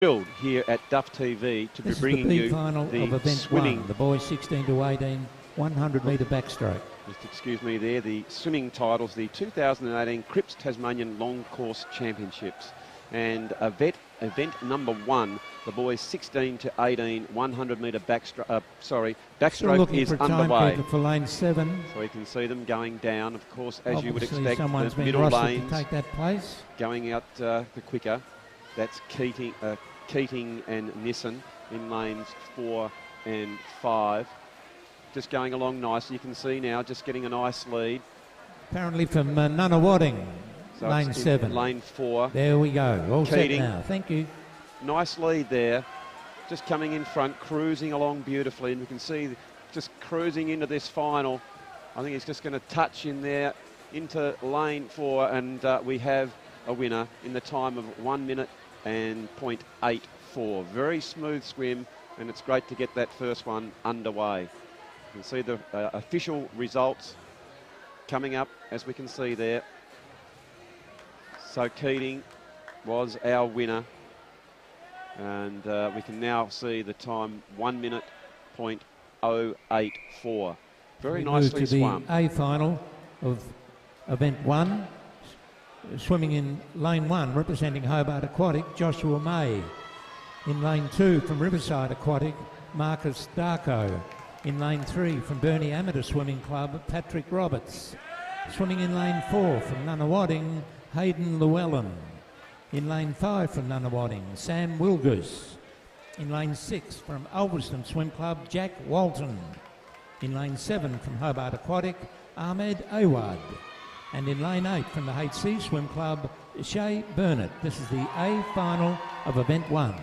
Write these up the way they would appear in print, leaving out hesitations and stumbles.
Thrilled here at Duff TV to be bringing you final the of event swimming. One, the boys 16 to 18, 100 metre backstroke. Just excuse me there, the swimming titles, the 2018 Cripps Tasmanian Long Course Championships. And event number one, the boys 16 to 18, 100 metre backstroke, backstroke is underway. For lane 7. So you can see them going down, of course, as you would Obviously expect, someone's the been middle rusted lanes to take that place. going out the quicker. That's Keating and Nissen in lanes 4 and 5. Just going along nicely. You can see now just getting a nice lead. Apparently from Nunawading, so lane 7. Lane 4. There we go. All Keating. set now. Thank you. Nice lead there. Just coming in front, cruising along beautifully. And we can see just cruising into this final. I think he's just going to touch in there into lane 4. And we have a winner in the time of 1 minute and 0.84. Very smooth swim, and it's great to get that first one underway. You can see the official results coming up, as we can see there. So Keating was our winner, and we can now see the time 1 minute 0.084. Very nicely swum. The A final of event 1. Swimming in lane 1, representing Hobart Aquatic, Joshua May. In lane 2, from Riverside Aquatic, Marcus Darko. In lane 3, from Burnie Amateur Swimming Club, Patrick Roberts. Swimming in lane 4, from Nunawading, Hayden Llewellyn. In lane 5, from Nunawading, Sam Wilgoose. In lane 6, from Ulverston Swim Club, Jack Walton. In lane 7, from Hobart Aquatic, Ahmed Awad. And in lane 8 from the HC Swim Club, Shay Burnett. This is the A final of event 1.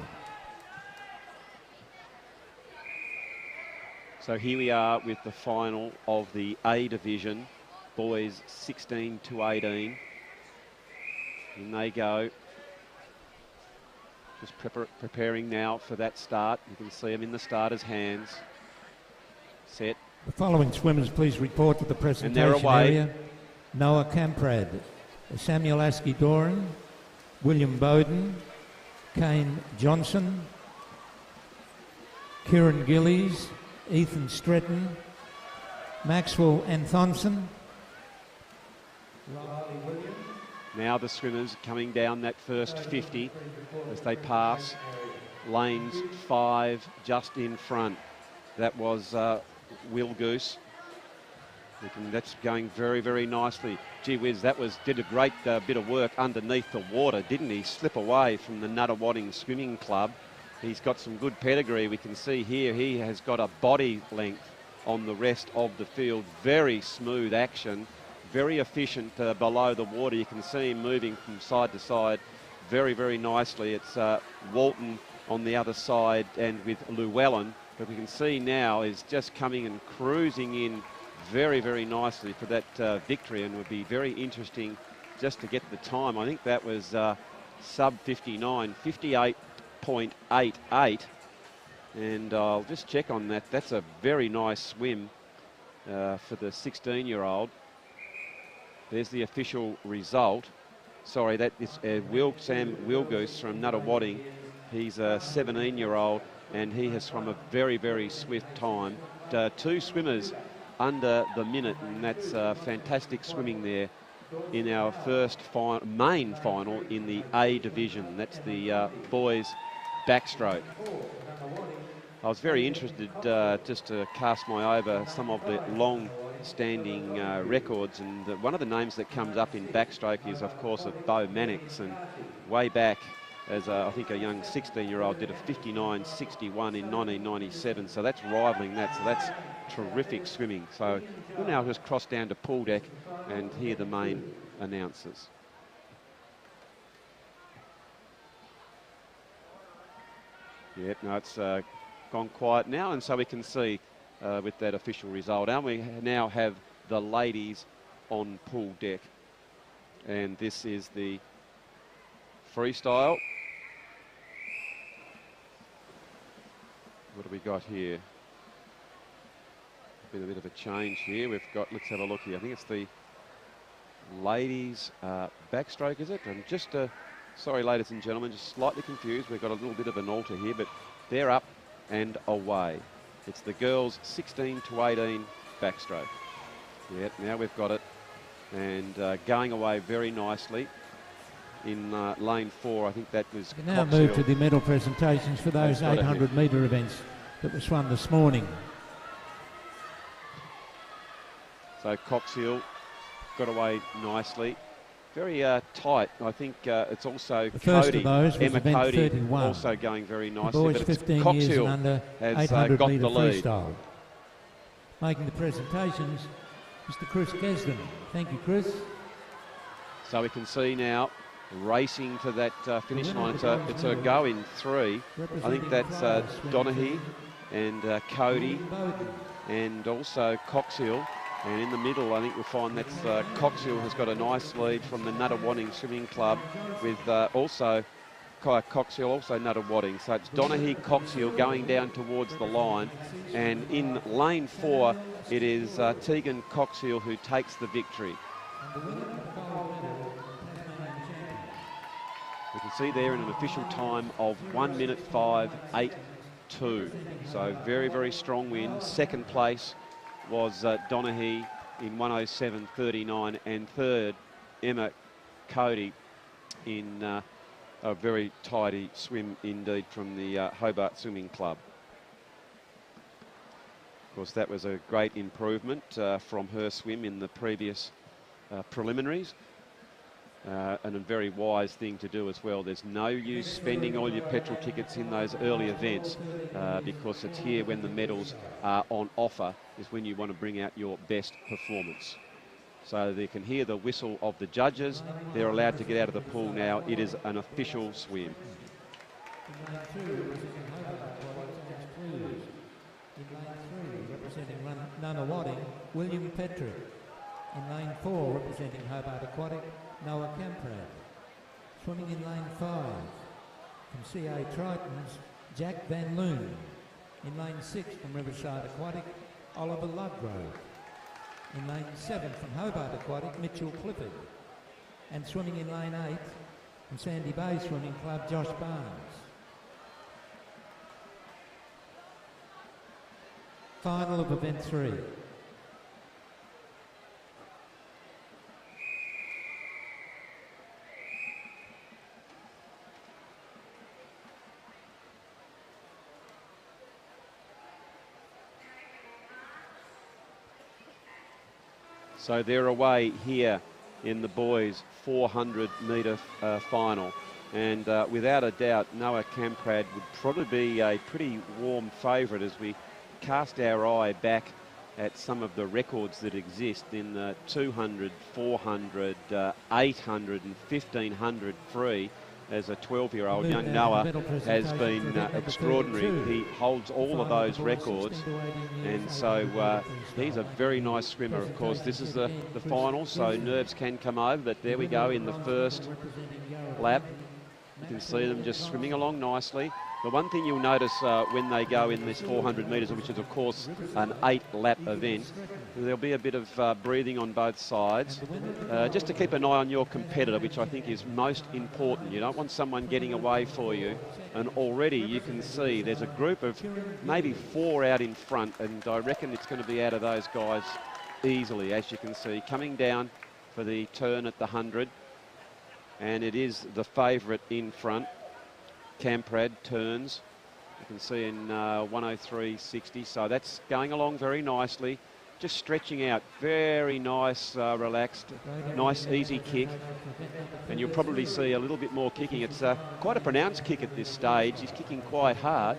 So here we are with the final of the A division, boys 16 to 18. In they go. Just preparing now for that start. You can see them in the starters' hands. Set. The following swimmers please report to the presentation and they're away. Area. Noah Camprad, Samuel Askey-Doran, William Bowden, Kane Johnson, Kieran Gillies, Ethan Stretton, Maxwell Anthonson, Riley Williams. Now the swimmers coming down that first 50 as they pass lanes 5 just in front. That was Will Goose. That's going very, very nicely. Gee whiz, did a great bit of work underneath the water, didn't he? Slip away from the Nunawading Swimming Club. He's got some good pedigree. We can see here he has got a body length on the rest of the field. Very smooth action, very efficient below the water. You can see him moving from side to side very, very nicely. It's Walton on the other side and with Llewellyn. But we can see now is just coming and cruising in very, very nicely for that victory, and would be very interesting just to get the time. I think that was sub 59, 58.88, and I'll just check on that. That's a very nice swim for the 16-year-old. There's the official result. Sorry, that is Sam Wilgoose from Nunawading. He's a 17-year-old, and he has swum a very, very swift time. 2 swimmers under the minute, and that's fantastic swimming there in our first main final in the A division. That's the boys backstroke. I was very interested just to cast my eye over some of the long-standing records, and one of the names that comes up in backstroke is, of course, of Bo Mannix, and way back as I think a young 16-year-old did a 59.61 in 1997, so that's rivaling that, so that's terrific swimming. So we'll now just cross down to pool deck and hear the main announcers. Yep, no, it's gone quiet now, and so we can see with that official result. And we now have the ladies on pool deck, and this is the freestyle. What do we got here? Been a bit of a change here. We've got, let's have a look here. I think it's the ladies backstroke, is it? And just Sorry, ladies and gentlemen, just slightly confused. We've got a little bit of an alter here, but they're up and away. It's the girls 16 to 18 backstroke. Yeah, now we've got it. And going away very nicely in lane 4. I think that was We now move to the medal presentations for those 800 metre events that were swum this morning. So Coxhill got away nicely. Very tight. I think it's also the first Cody, of those was Emma event Cody, 31. also going very nicely. The boys but it's 15 Coxhill years and under has 800 got metre the lead. freestyle. Making the presentations, Mr. Chris Gesden. Thank you, Chris. So we can see now racing to that finish line. It's a go in 3. I think that's Donaghy and Cody and also Coxhill. And in the middle, I think we'll find that's Coxhill has got a nice lead from the Nuttawading Swimming Club with also Coxhill, also Nuttawading. So it's Donaghy, Coxhill going down towards the line. And in lane 4, it is Tegan Coxhill who takes the victory. We can see there in an official time of 1 minute 5:8.2. So very, very strong win. Second place was Donaghy in 1:07.39, and third Emma Cody in a very tidy swim indeed from the Hobart Swimming Club. Of course, that was a great improvement from her swim in the previous preliminaries. And a very wise thing to do as well. There's no use spending all your petrol tickets in those early events because it's here when the medals are on offer is when you want to bring out your best performance. So they can hear the whistle of the judges. They're allowed to get out of the pool now. It is an official swim. In lane 3, representing Nuttawading, William Petrick. In lane 4, representing Hobart Aquatic, Noah Camprad. Swimming in lane 5, from CA Tritons, Jack Van Loon. In lane 6, from Riverside Aquatic, Oliver Lovegrove. In lane 7, from Hobart Aquatic, Mitchell Clifford. And swimming in lane 8, from Sandy Bay Swimming Club, Josh Barnes. Final of event 3. So they're away here in the boys' 400 metre final. And without a doubt, Noah Camprad would probably be a pretty warm favourite as we cast our eye back at some of the records that exist in the 200, 400, 800 and 1500 free. As a 12-year-old, young Noah has been extraordinary. He holds all of those records, and so he's a very nice swimmer. Of course, this is the final, so nerves can come over, but there we go in the first lap. You can see them just swimming along nicely. The one thing you'll notice when they go in this 400 metres, which is of course an 8-lap event, there'll be a bit of breathing on both sides, just to keep an eye on your competitor, which I think is most important. You don't want someone getting away for you, and already you can see there's a group of maybe 4 out in front, and I reckon it's going to be out of those guys easily, as you can see, coming down for the turn at the 100, and it is the favourite in front. Camprad turns, you can see in 1:03.60, so that's going along very nicely, just stretching out, very nice, relaxed, nice easy kick, and you'll probably see a little bit more kicking. It's quite a pronounced kick at this stage. He's kicking quite hard,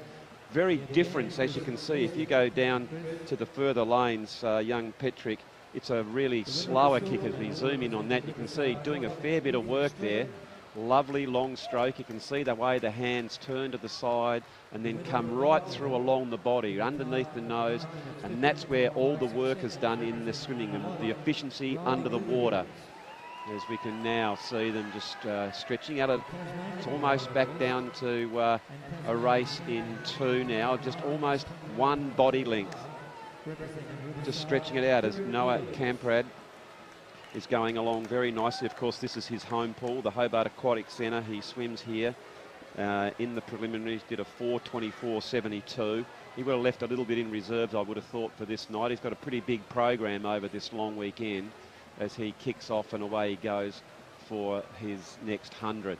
very different, as you can see. If you go down to the further lanes, young Petrick, it's a really slower kick. As we zoom in on that, you can see doing a fair bit of work there. Lovely long stroke. You can see the way the hands turn to the side and then come right through along the body, underneath the nose, and that's where all the work is done in the swimming and the efficiency under the water. As we can now see them just stretching out. It's almost back down to a race in 2 now, just almost 1 body length. Just stretching it out as Noah Camprad is going along very nicely. Of course, this is his home pool, the Hobart Aquatic Centre. He swims here in the preliminaries, did a 4:24.72. He would have left a little bit in reserves, I would have thought, for this night. He's got a pretty big program over this long weekend as he kicks off and away he goes for his next 100.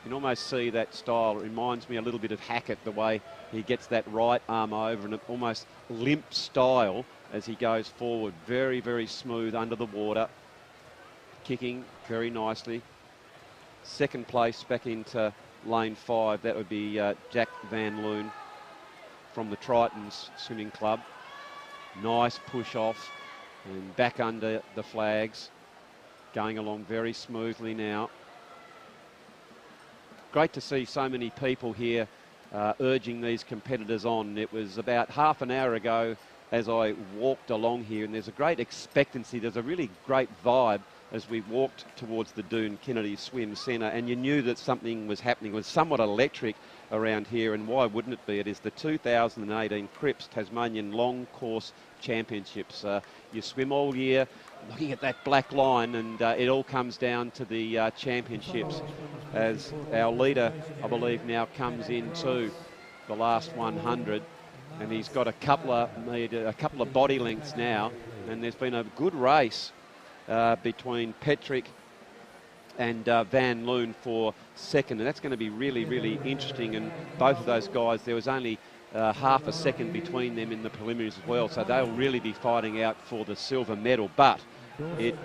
You can almost see that style. It reminds me a little bit of Hackett, the way he gets that right arm over and an almost limp style as he goes forward. Very, very smooth under the water. Kicking very nicely. Second place back into lane 5. That would be Jack Van Loon from the Tritons Swimming Club. Nice push off and back under the flags. Going along very smoothly now. Great to see so many people here urging these competitors on. It was about half an hour ago as I walked along here, and there's a great expectancy. There's a really great vibe as we walked towards the Doone Kennedy Swim Centre, and you knew that something was happening. It was somewhat electric around here, and why wouldn't it be? It is the 2018 Cripps Tasmanian Long Course Championships. You swim all year looking at that black line, and it all comes down to the championships as our leader, I believe, now comes into the last 100, and he's got a couple of body lengths now, and there's been a good race between Petrick and Van Loon for second, and that's going to be really, really interesting. And both of those guys, there was only half a second between them in the preliminaries as well, so they'll really be fighting out for the silver medal. But it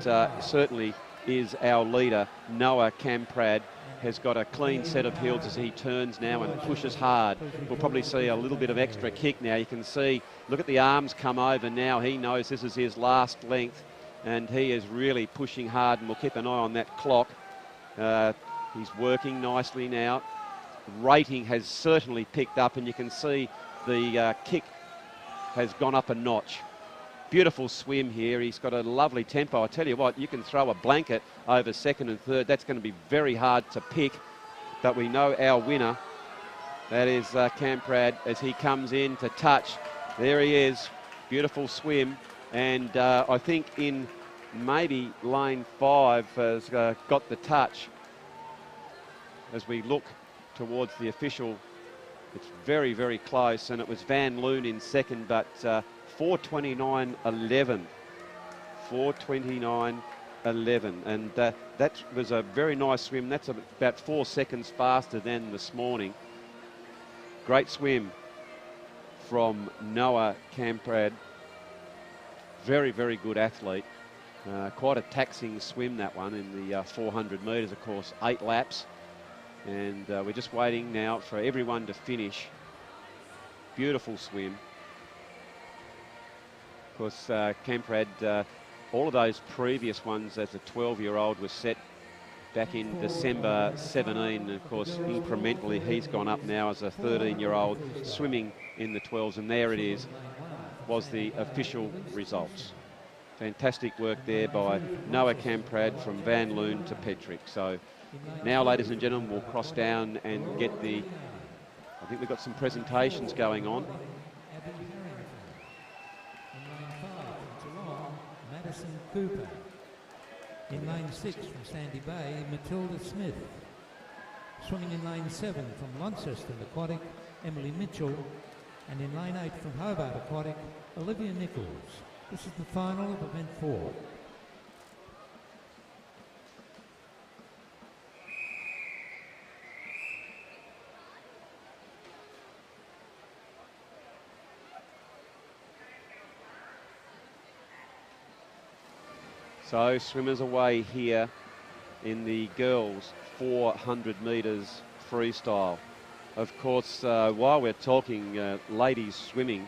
certainly is our leader, Noah Camprad, has got a clean set of heels as he turns now and pushes hard. We'll probably see a little bit of extra kick now. You can see, look at the arms come over now. He knows this is his last length, and he is really pushing hard, and we'll keep an eye on that clock. He's working nicely now. Rating has certainly picked up, and you can see the kick has gone up a notch. Beautiful swim here. He's got a lovely tempo. I tell you what, you can throw a blanket over second and third. That's going to be very hard to pick, but we know our winner. That is Camprad as he comes in to touch. There he is. Beautiful swim, and I think in maybe lane 5 has got the touch. As we look towards the official, it's very, very close, and it was Van Loon in second, but 4:29.11. 4:29.11, and that was a very nice swim. That's about 4 seconds faster than this morning. Great swim from Noah Camprad. Very, very good athlete. Quite a taxing swim, that one, in the 400 metres, of course, 8 laps. And we're just waiting now for everyone to finish. Beautiful swim. Of course, Camprad, all of those previous ones as a 12-year-old was set back in December 17. And of course, incrementally, he's gone up now as a 13-year-old swimming in the 12s. And there it is, was the official results. Fantastic work there by Noah Camprad from Van Loon to Petrick. So now, ladies and gentlemen, we'll cross down and get the, I think we've got some presentations going on. Madison Cooper. In lane 6 from Sandy Bay, Matilda Smith. Swimming in lane 7 from Launceston Aquatic, Emily Mitchell. And in lane 8 from Hobart Aquatic, Olivia Nichols. This is the final of event 4. So swimmers away here in the girls 400 metres freestyle. Of course, while we're talking ladies swimming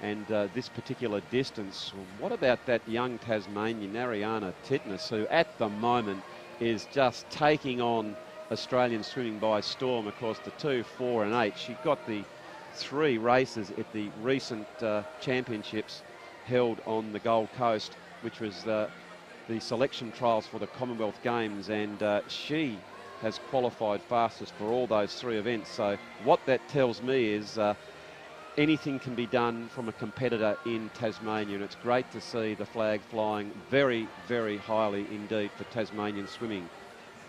and this particular distance, what about that young Tasmanian, Ariana Titmus, who at the moment is just taking on Australian swimming by storm? Of course, the 2, 4 and 8. She got the 3 races at the recent championships held on the Gold Coast, which was the selection trials for the Commonwealth Games, and she has qualified fastest for all those 3 events. So what that tells me is anything can be done from a competitor in Tasmania, and it's great to see the flag flying very, very highly indeed for Tasmanian swimming.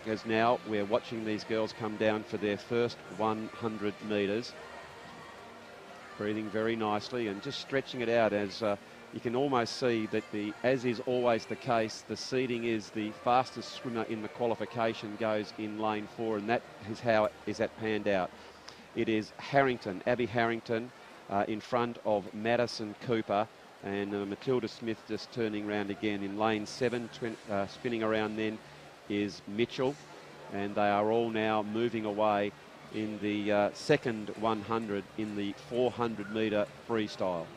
As now we're watching these girls come down for their first 100 metres. Breathing very nicely and just stretching it out as you can almost see that as is always the case, the seeding is the fastest swimmer in the qualification goes in lane 4, and that is how it is panned out. It is Harrington, Abby Harrington, in front of Madison Cooper, and Matilda Smith just turning round again in lane 7, spinning around then is Mitchell, and they are all now moving away in the second 100 in the 400 metre freestyle.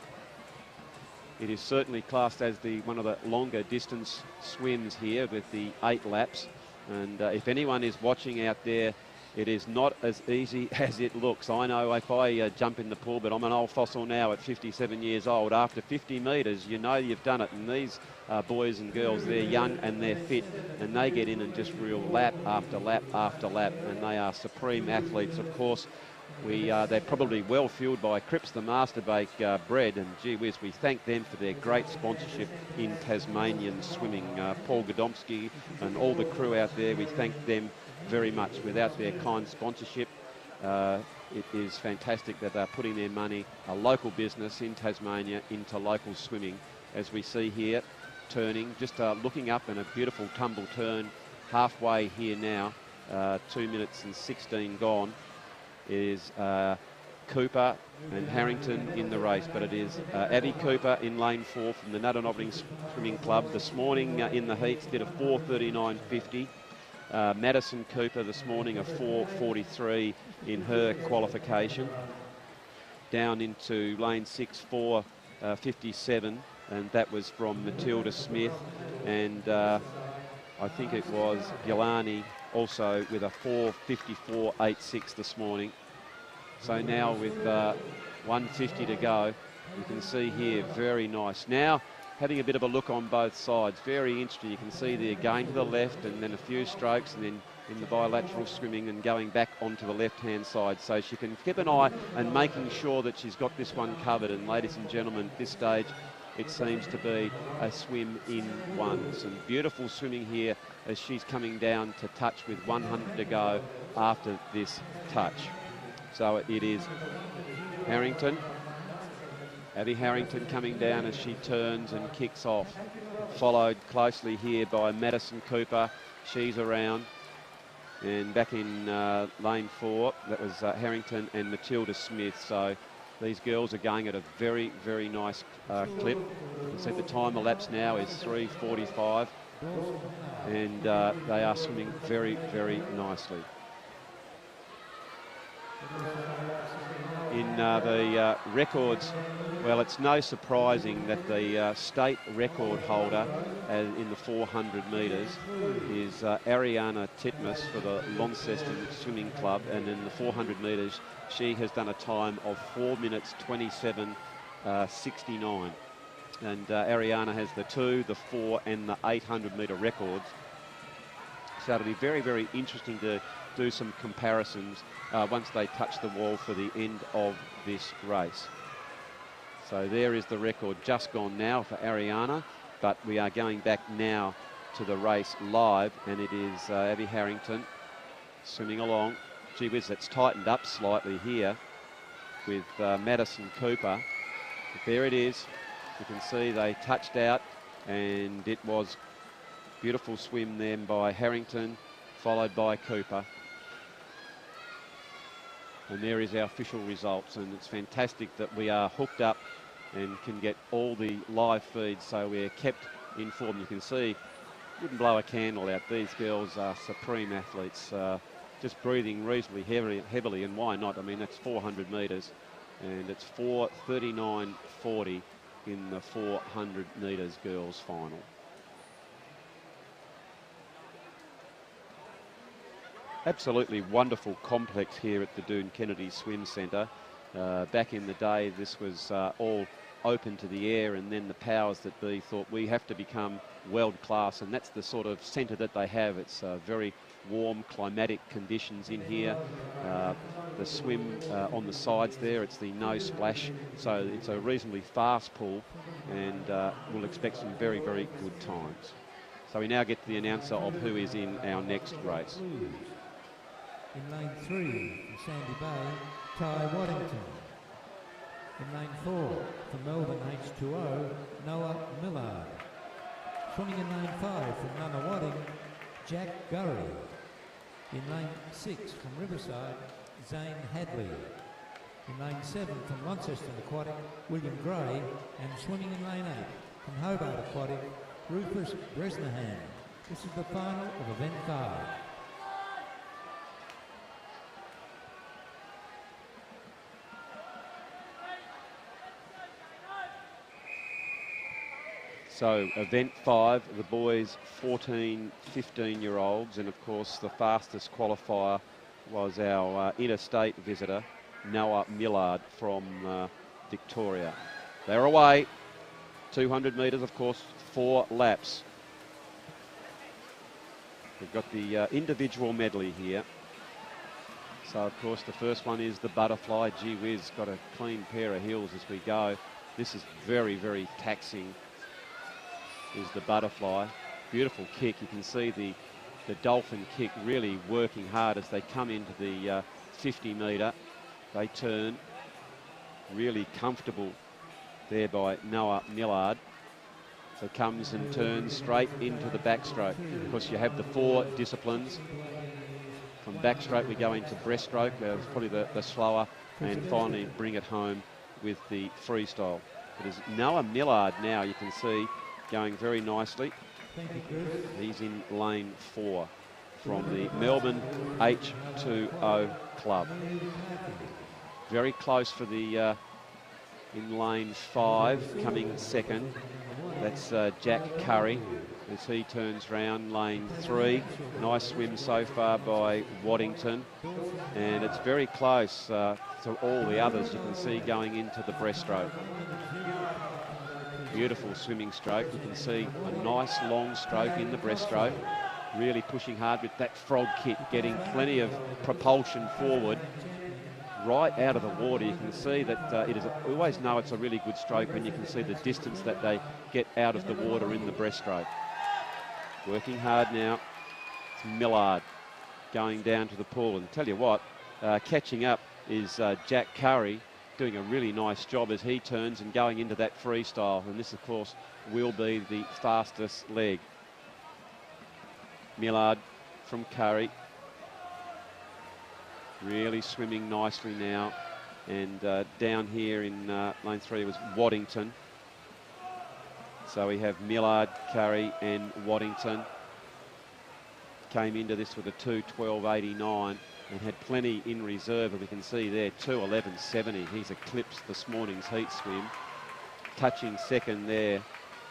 It is certainly classed as one of the longer distance swims here with the 8 laps. And if anyone is watching out there, it is not as easy as it looks. I know if I jump in the pool, but I'm an old fossil now at 57 years old. After 50 metres, you know you've done it. And these boys and girls, they're young and they're fit, and they get in and just reel lap after lap after lap. And they are supreme athletes, of course. They're probably well fueled by Cripps, the Masterbake bread, and gee whiz, we thank them for their great sponsorship in Tasmanian swimming. Paul Godomsky and all the crew out there, we thank them very much. Without their kind sponsorship, it is fantastic that they're putting their money, a local business in Tasmania, into local swimming. As we see here, turning, just looking up, and a beautiful tumble turn halfway here now, 2 minutes and 16 gone. It is Cooper and Harrington in the race, but it is Abby Cooper in lane 4 from the Nuttanobbing Swimming Club. This morning in the heats did a 4:39.50. Madison Cooper this morning a 4:43 in her qualification. Down into lane 6, 4:57, and that was from Matilda Smith, and I think it was Gilani also with a 4:54.86 this morning. So now with 150 to go, you can see here, very nice. Now having a bit of a look on both sides, very interesting. You can see there going to the left and then a few strokes, and then in the bilateral swimming and going back onto the left-hand side. So she can keep an eye and making sure that she's got this one covered. And ladies and gentlemen, at this stage, it seems to be a swim in one. Some beautiful swimming here as she's coming down to touch with 100 to go after this touch. So it is Harrington, Abby Harrington coming down as she turns and kicks off. Followed closely here by Madison Cooper. She's around. And back in lane 4, that was Harrington and Matilda Smith. So these girls are going at a very, very nice clip. You can see the time elapsed now is 3:45, and they are swimming very, very nicely. In the records, well, it's no surprising that the state record holder in the 400 metres is Ariana Titmus for the Launceston Swimming Club, and in the 400 metres she has done a time of 4 minutes 27.69, and Ariana has the 2, the 4 and the 800 metre records. So it'll be very, very interesting to do some comparisons once they touch the wall for the end of this race. So there is the record just gone now for Ariana, but we are going back now to the race live, and it is Abby Harrington swimming along. Gee whiz, that's tightened up slightly here with Madison Cooper. But there it is. You can see they touched out, and it was beautiful swim then by Harrington, followed by Cooper. And there is our official results, and it's fantastic that we are hooked up and can get all the live feeds, so we're kept informed. You can see, wouldn't blow a candle out. These girls are supreme athletes, just breathing reasonably heavily, and why not? I mean, that's 400 metres, and it's 4:39.40 in the 400 metres girls final. Absolutely wonderful complex here at the Doone Kennedy Swim Centre. Back in the day, this was all open to the air, and then the powers that be thought we have to become world class, and that's the sort of centre that they have. It's very warm climatic conditions in here. The swim on the sides there, it's the no splash, so it's a reasonably fast pool, and we'll expect some very, very good times. So we now get to the announcer of who is in our next race. In lane 3 from Sandy Bay, Ty Waddington. In lane 4 from Melbourne H2O, Noah Millard. Swimming in lane 5 from Nunawading, Jack Gurry. In lane 6 from Riverside, Zane Hadley. In lane 7 from Launceston Aquatic, William Gray. And swimming in lane 8 from Hobart Aquatic, Rufus Bresnahan. This is the final of event 5. So event 5, the boys 14, 15-year-olds, and of course the fastest qualifier was our interstate visitor, Noah Millard from Victoria. They're away, 200 metres, of course, 4 laps. We've got the individual medley here. So of course the first one is the butterfly. Gee whiz, got a clean pair of heels as we go. This is very, very taxing. Is the butterfly. Beautiful kick. You can see the dolphin kick really working hard as they come into the 50 metre. They turn. Really comfortable there by Noah Millard. So comes and turns straight into the backstroke. Of course, you have the 4 disciplines. From backstroke we go into breaststroke. It's probably the slower, and finally bring it home with the freestyle. It is Noah Millard now, you can see, going very nicely. He's in lane 4 from the Melbourne H2O club. Very close for the in lane 5, coming second. That's Jack Curry as he turns round. Lane 3, nice swim so far by Waddington, and it's very close to all the others you can see going into the breaststroke. Beautiful swimming stroke. You can see a nice long stroke in the breaststroke. Really pushing hard with that frog kick, getting plenty of propulsion forward. Right out of the water, you can see that it is. We always know it's a really good stroke when you can see the distance that they get out of the water in the breaststroke. Working hard now. It's Millard going down to the pool, and tell you what, catching up is Jack Curry, doing a really nice job as he turns and going into that freestyle, and this of course will be the fastest leg. Millard from Curry really swimming nicely now, and down here in lane 3 was Waddington. So we have Millard, Curry and Waddington. Came into this with a 2:12.89 and had plenty in reserve, and we can see there 2:11.70. He's eclipsed this morning's heat swim. Touching second there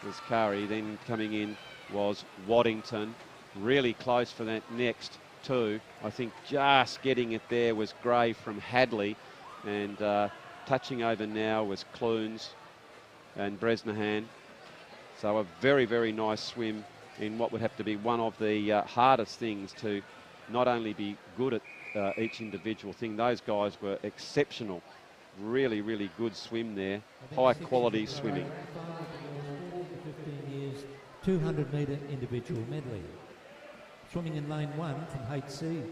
was Curry. Then coming in was Waddington. Really close for that next 2. I think just getting it there was Gray from Hadley, and touching over now was Clunes and Bresnahan. So a very, very nice swim in what would have to be one of the hardest things to not only be good at each individual thing. Those guys were exceptional. Really, really good swim there. High quality swimming. 15 years, 200 metre individual medley. Swimming in lane 1 from HC,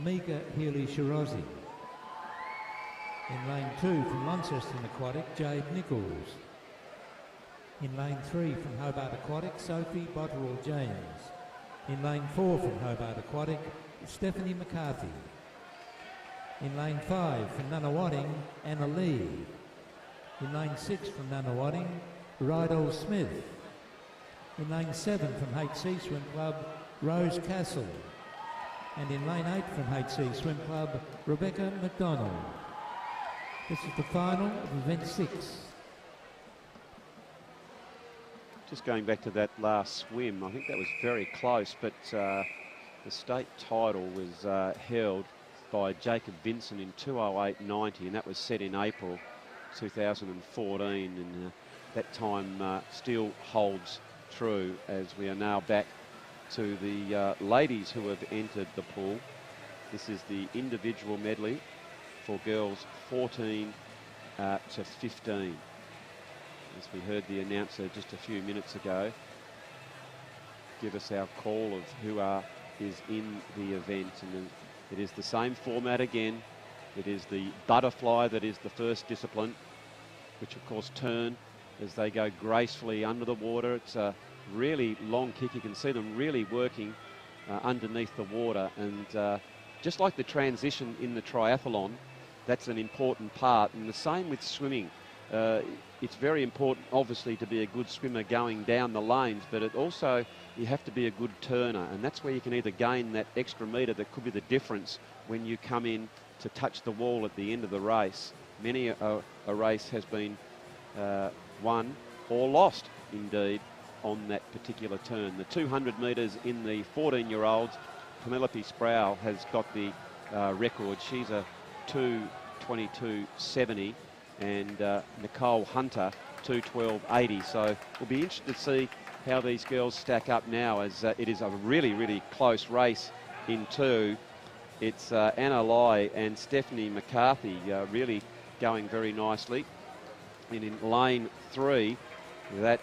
Mika Healy-Shirozi. In lane 2 from Launceston Aquatic, Jade Nichols. In lane 3 from Hobart Aquatic, Sophie Botterill-James. In lane 4 from Hobart Aquatic, Stephanie McCarthy. In lane 5 from Nunawading, Anna Lee. In lane 6 from Nunawading, Rydell Smith. In lane 7 from HC Swim Club, Rose Castle. And in lane 8 from HC Swim Club, Rebecca McDonald. This is the final of event 6. Just going back to that last swim, I think that was very close, but the state title was held by Jacob Vinson in 2:08.90, and that was set in April. 2014, and that time still holds true, as we are now back to the ladies who have entered the pool. This is the individual medley for girls 14 to 15. As we heard the announcer just a few minutes ago give us our call of who is in the event, and it is the same format again. It is the butterfly that is the first discipline, which of course turn as they go gracefully under the water. It's a really long kick. You can see them really working underneath the water, and just like the transition in the triathlon, that's an important part, and the same with swimming. It's very important, obviously, to be a good swimmer going down the lanes, but it also, you have to be a good turner, and that's where you can either gain that extra metre that could be the difference when you come in to touch the wall at the end of the race. Many a race has been won or lost, indeed, on that particular turn. The 200 metres in the 14-year-olds, Penelope Sproul has got the record. She's a 2:22.70, and Nicole Hunter 2:12.80. So we'll be interested to see how these girls stack up now, as it is a really, really close race in two. It's Anna Lai and Stephanie McCarthy really going very nicely. And in lane 3, that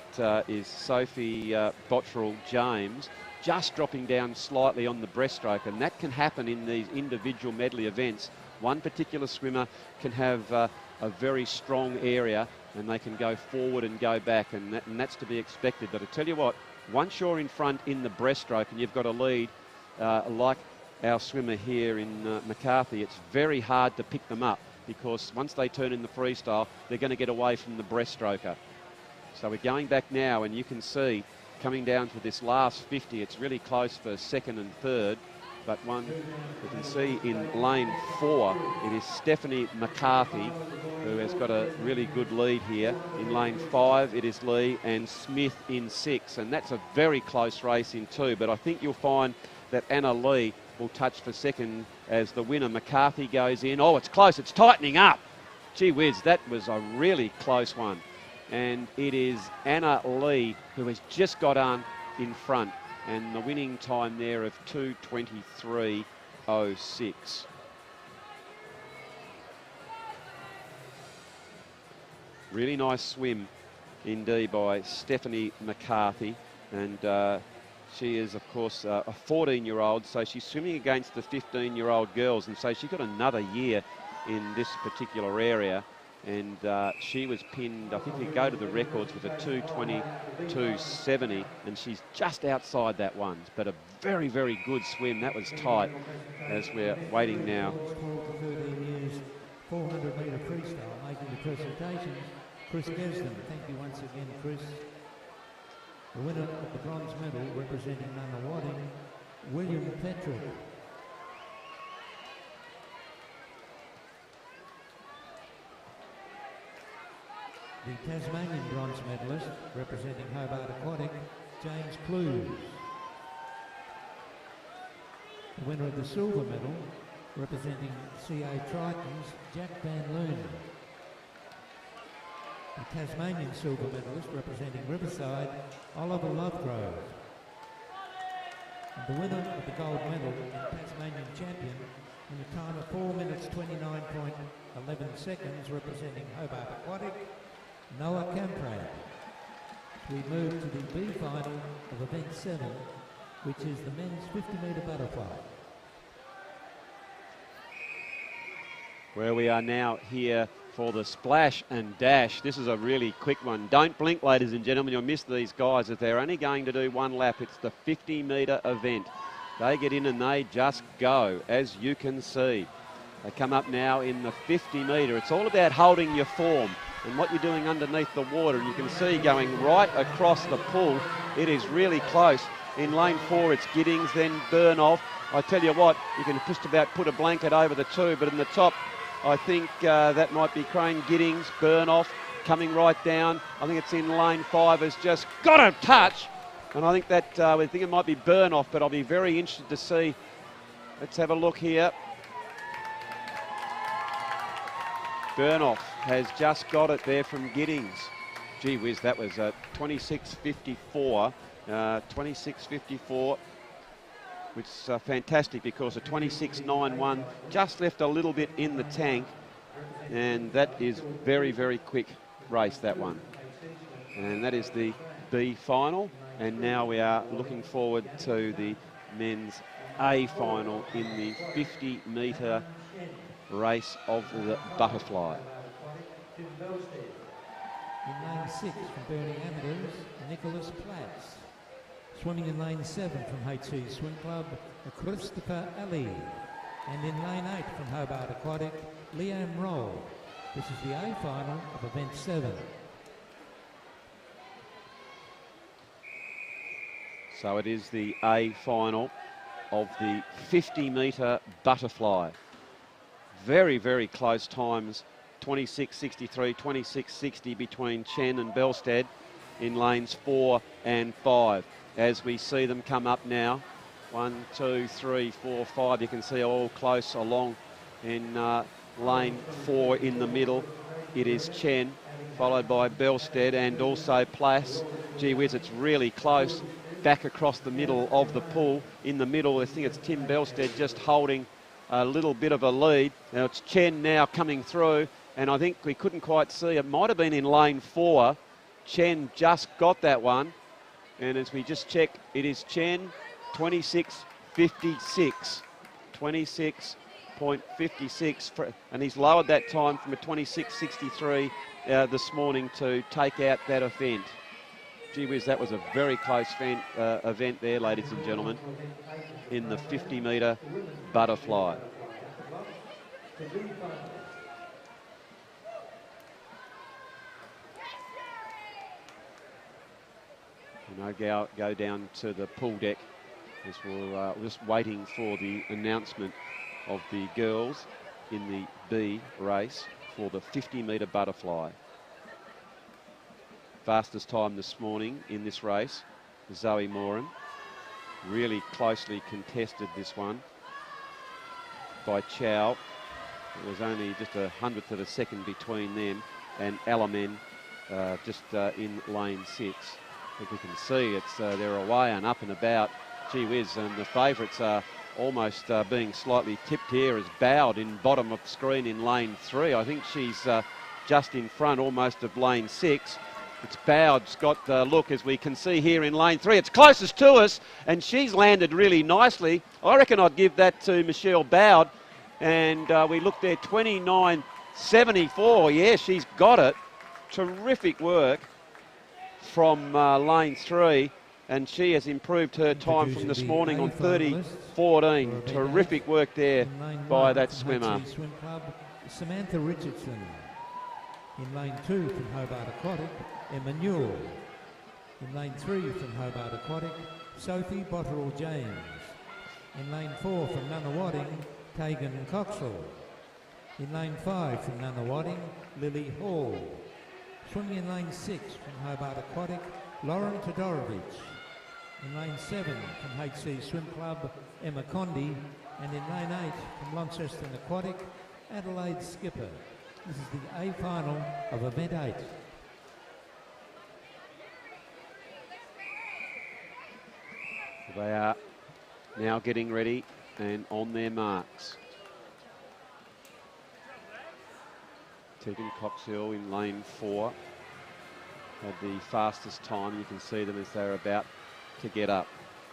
is Sophie Bottrell-James, just dropping down slightly on the breaststroke, and that can happen in these individual medley events. One particular swimmer can have a very strong area, and they can go forward and go back, and that's to be expected. But I tell you what, once you're in front in the breaststroke and you've got a lead like our swimmer here in McCarthy, it's very hard to pick them up, because once they turn in the freestyle, they're going to get away from the breaststroker. So we're going back now, and you can see coming down to this last 50, it's really close for second and third. But one, you can see in lane 4, it is Stephanie McCarthy who has got a really good lead here. In lane 5, it is Lee and Smith in 6, and that's a very close race in 2. But I think you'll find that Anna Lee will touch for second as the winner. McCarthy goes in. Oh, it's close. It's tightening up. Gee whiz, that was a really close one. And it is Anna Lee who has just got on in front, and the winning time there of 2:23.06. Really nice swim indeed by Stephanie McCarthy, and she is, of course, a 14-year-old, so she's swimming against the 15-year-old girls, and so she's got another year in this particular area. And she was pinned, I think we go to the records, with a 2:22.70, and she's just outside that one. But a very, very good swim. That was tight, as we're waiting now. 400 metre freestyle, making the presentation, Chris Gesden. Thank you once again, Chris. The winner of the bronze medal, representing Nunawading, William Petrel. The Tasmanian bronze medalist, representing Hobart Aquatic, James Clues. The winner of the silver medal, representing CA Tritons, Jack Van Loon. The Tasmanian silver medalist, representing Riverside, Oliver Lovegrove. And the winner of the gold medal and Tasmanian champion in a time of 4 minutes 29.11 seconds, representing Hobart Aquatic, Noah Camprad. We move to the B final of event 7, which is the men's 50 metre butterfly. Where we are now here for the splash and dash. This is a really quick one. Don't blink, ladies and gentlemen. You'll miss these guys. If they're only going to do one lap, it's the 50 metre event. They get in and they just go, as you can see. They come up now in the 50 metre. It's all about holding your form and what you're doing underneath the water. And you can see going right across the pool, it is really close. In lane 4, it's Giddings, then Burnoff. I tell you what, you can just about put a blanket over the two, but in the top, I think that might be Crane, Giddings, Burnoff coming right down. I think it's in lane 5, has just got a touch. And I think that, we think it might be Burnoff, but I'll be very interested to see. Let's have a look here. Burnoff has just got it there from Giddings. Gee whiz, that was 26.54. 26.54, which is fantastic because a 26.91 just left a little bit in the tank, and that is very, very quick race, that one. And that is the B final, and now we are looking forward to the men's A final in the 50-metre race of the butterfly. In lane 6 from Burning Amateurs, Nicholas Platts. Swimming in lane 7 from HC Swim Club, Christopher Ali. And in lane 8 from Hobart Aquatic, Liam Roll. This is the A final of event 7. So it is the A final of the 50-metre butterfly. Very, very close times. 26.63, 26.60 between Chen and Belstead in lanes 4 and 5. As we see them come up now, 1, 2, 3, 4, 5, you can see all close along in lane 4 in the middle. It is Chen, followed by Belstead and also Plass. Gee whiz, it's really close. Back across the middle of the pool. In the middle, I think it's Tim Belstead just holding a little bit of a lead. Now it's Chen now coming through, and I think we couldn't quite see. It might have been in lane 4. Chen just got that one. And as we just check, it is Chen, 26.56. 26.56. And he's lowered that time from a 26.63 this morning to take out that event. Gee whiz, that was a very close event there, ladies and gentlemen, in the 50-metre butterfly. And I go down to the pool deck as we're just waiting for the announcement of the girls in the B race for the 50-metre butterfly. Fastest time this morning in this race, Zoe Moran. Really closely contested this one by Chow. It was only just a 100th of a second between them and Alamen just in lane 6. I think you can see it's they're away and up and about. Gee whiz, and the favourites are almost being slightly tipped here as Bowed in bottom of the screen in lane 3. I think she's just in front almost of lane 6. It's Bowd's got the look, as we can see here in lane 3. It's closest to us, and she's landed really nicely. I reckon I'd give that to Michelle Bowd. And we looked there, 29.74. Yeah, she's got it. Terrific work from lane 3. And she has improved her time from this morning on 30.14. Terrific work there by that swimmer. Swim Club, Samantha Richardson. In lane 2 from Hobart Aquatic, Emma Newell. In lane 3 from Hobart Aquatic, Sophie Botterill-James. In lane 4 from Nunawading, Kagan Coxall. In lane 5 from Nunawading, Lily Hall. Swimming in lane 6 from Hobart Aquatic, Lauren Todorovich. In lane 7 from HC Swim Club, Emma Condi. And in lane 8 from Launceston Aquatic, Adelaide Skipper. This is the A final of event 8. They are now getting ready and on their marks. Tegan Coxill in lane 4 had the fastest time. You can see them as they're about to get up.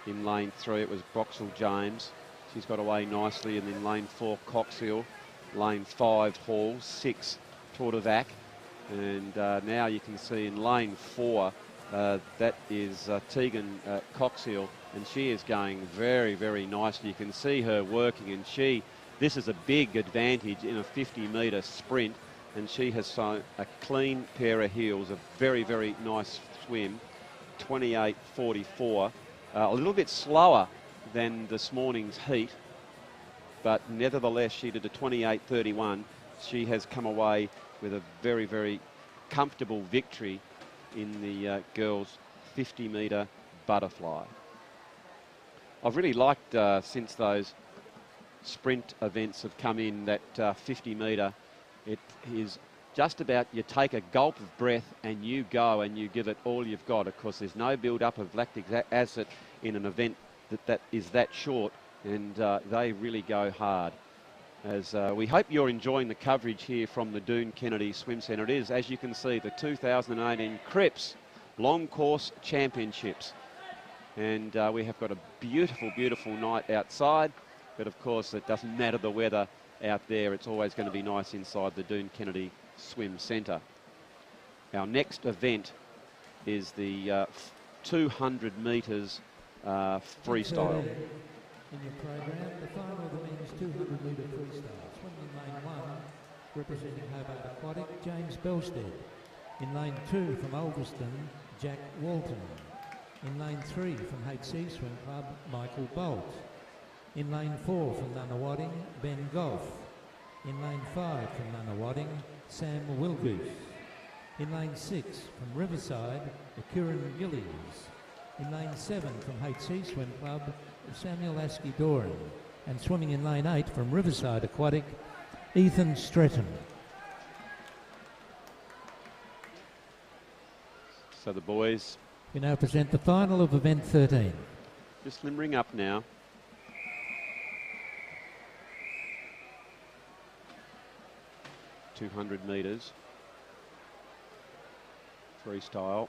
In lane 3 it was Broxell James. She's got away nicely, and in lane 4 Coxill. Lane 5 Hall, 6 Tordevac, and now you can see in lane 4 that is Tegan Coxill, and she is going very, very nicely. You can see her working, and this is a big advantage in a 50-metre sprint, and she has shown a clean pair of heels, a very, very nice swim, 28.44, a little bit slower than this morning's heat, but nevertheless she did a 28.31. She has come away with a very, very comfortable victory in the girls' 50-metre butterfly. I've really liked, since those sprint events have come in, that 50-metre It is just about you take a gulp of breath and you go and you give it all you've got. Of course, there's no build-up of lactic acid in an event that is that short, and they really go hard. As we hope you're enjoying the coverage here from the Doone Kennedy Swim Centre. It is, as you can see, the 2018 Cripps Long Course Championships. And we have got a beautiful, beautiful night outside. But of course, it doesn't matter the weather out there. It's always going to be nice inside the Doone Kennedy Swim Centre. Our next event is the 200 metres freestyle. In your program, the final of the men's 200 metre freestyle. Swimming in lane 1, representing Hobart Aquatic, James Belstead. In lane 2 from Ulverston, Jack Walton. In lane 3 from HC Swim Club, Michael Bolt. In lane 4 from Nunawading, Ben Goff. In lane 5 from Nunawading, Sam Wilgoose. In lane 6 from Riverside, Kieran Gillies. In lane 7 from HC Swim Club, Samuel Askey-Doran. And swimming in lane 8 from Riverside Aquatic, Ethan Stretton. So the boys... We now present the final of event 13. Just limbering up now. ...200 metres. Freestyle.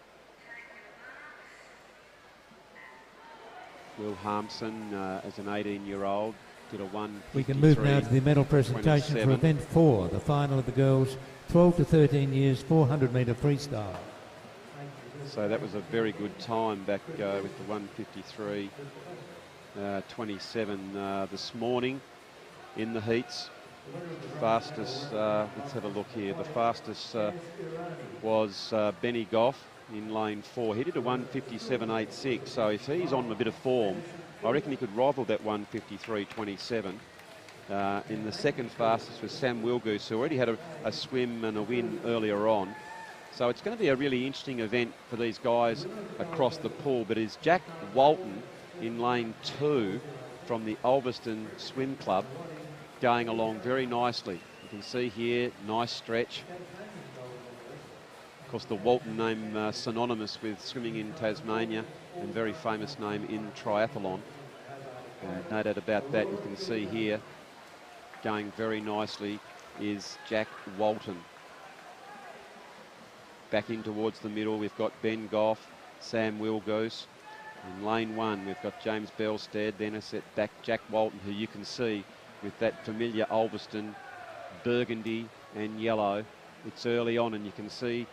Will Harmson, as an 18-year-old, did a 1:53. We can move now to the medal presentation for event 4, the final of the girls, 12 to 13 years, 400 metre freestyle. So that was a very good time back with the 1:53.27 this morning in the heats. Fastest, let's have a look here. The fastest was Benny Goff in lane 4. He did a 1:57.86, so if he's on a bit of form, I reckon he could rival that 1:53.27. In the second fastest was Sam Wilgoose, who already had a swim and a win earlier on. So it's going to be a really interesting event for these guys across the pool. But is Jack Walton in lane 2 from the Ulverston Swim Club going along very nicely. You can see here, nice stretch. Of course, the Walton name synonymous with swimming in Tasmania and very famous name in triathlon. No doubt about that. You can see here, going very nicely, is Jack Walton. Back in towards the middle, we've got Ben Goff, Sam Wilgoose. In lane 1, we've got James Belstead, then a set back Jack Walton, who you can see with that familiar Ulverston burgundy and yellow. It's early on, and you can see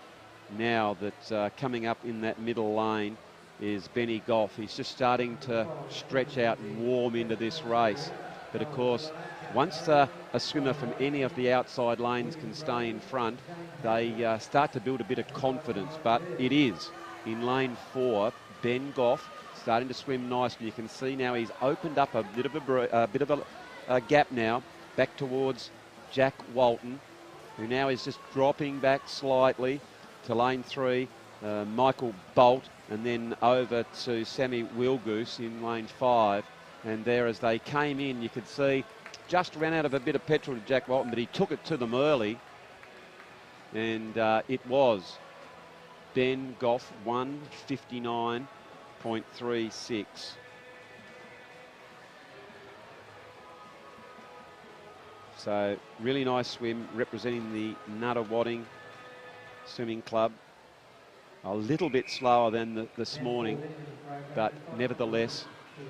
now that coming up in that middle lane is Benny Goff. He's just starting to stretch out and warm into this race. But of course, once a swimmer from any of the outside lanes can stay in front, they start to build a bit of confidence. But it is in lane 4, Ben Goff starting to swim nicely. You can see now he's opened up a bit of a gap now back towards Jack Walton, who now is just dropping back slightly to lane 3, Michael Bolt, and then over to Sammy Wilgoose in lane 5. And there, as they came in, you could see just ran out of a bit of petrol to Jack Walton, but he took it to them early. And it was Ben Goff, 1:59.36. So really nice swim representing the Nunawading Swimming Club. A little bit slower than this morning, but nevertheless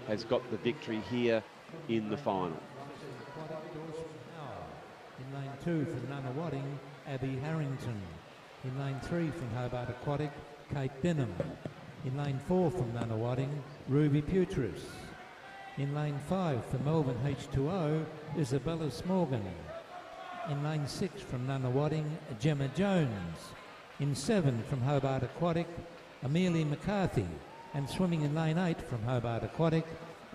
has got the victory here in the final. In lane 2 from Nunawading, Abby Harrington. In lane 3 from Hobart Aquatic, Kate Denham. In lane 4 from Nunawading, Ruby Putris. In lane 5 for Melbourne H2O, Isabella Smorgan. In lane 6 from Nunawading, Gemma Jones. In 7 from Hobart Aquatic, Amelia McCarthy. And swimming in lane 8 from Hobart Aquatic,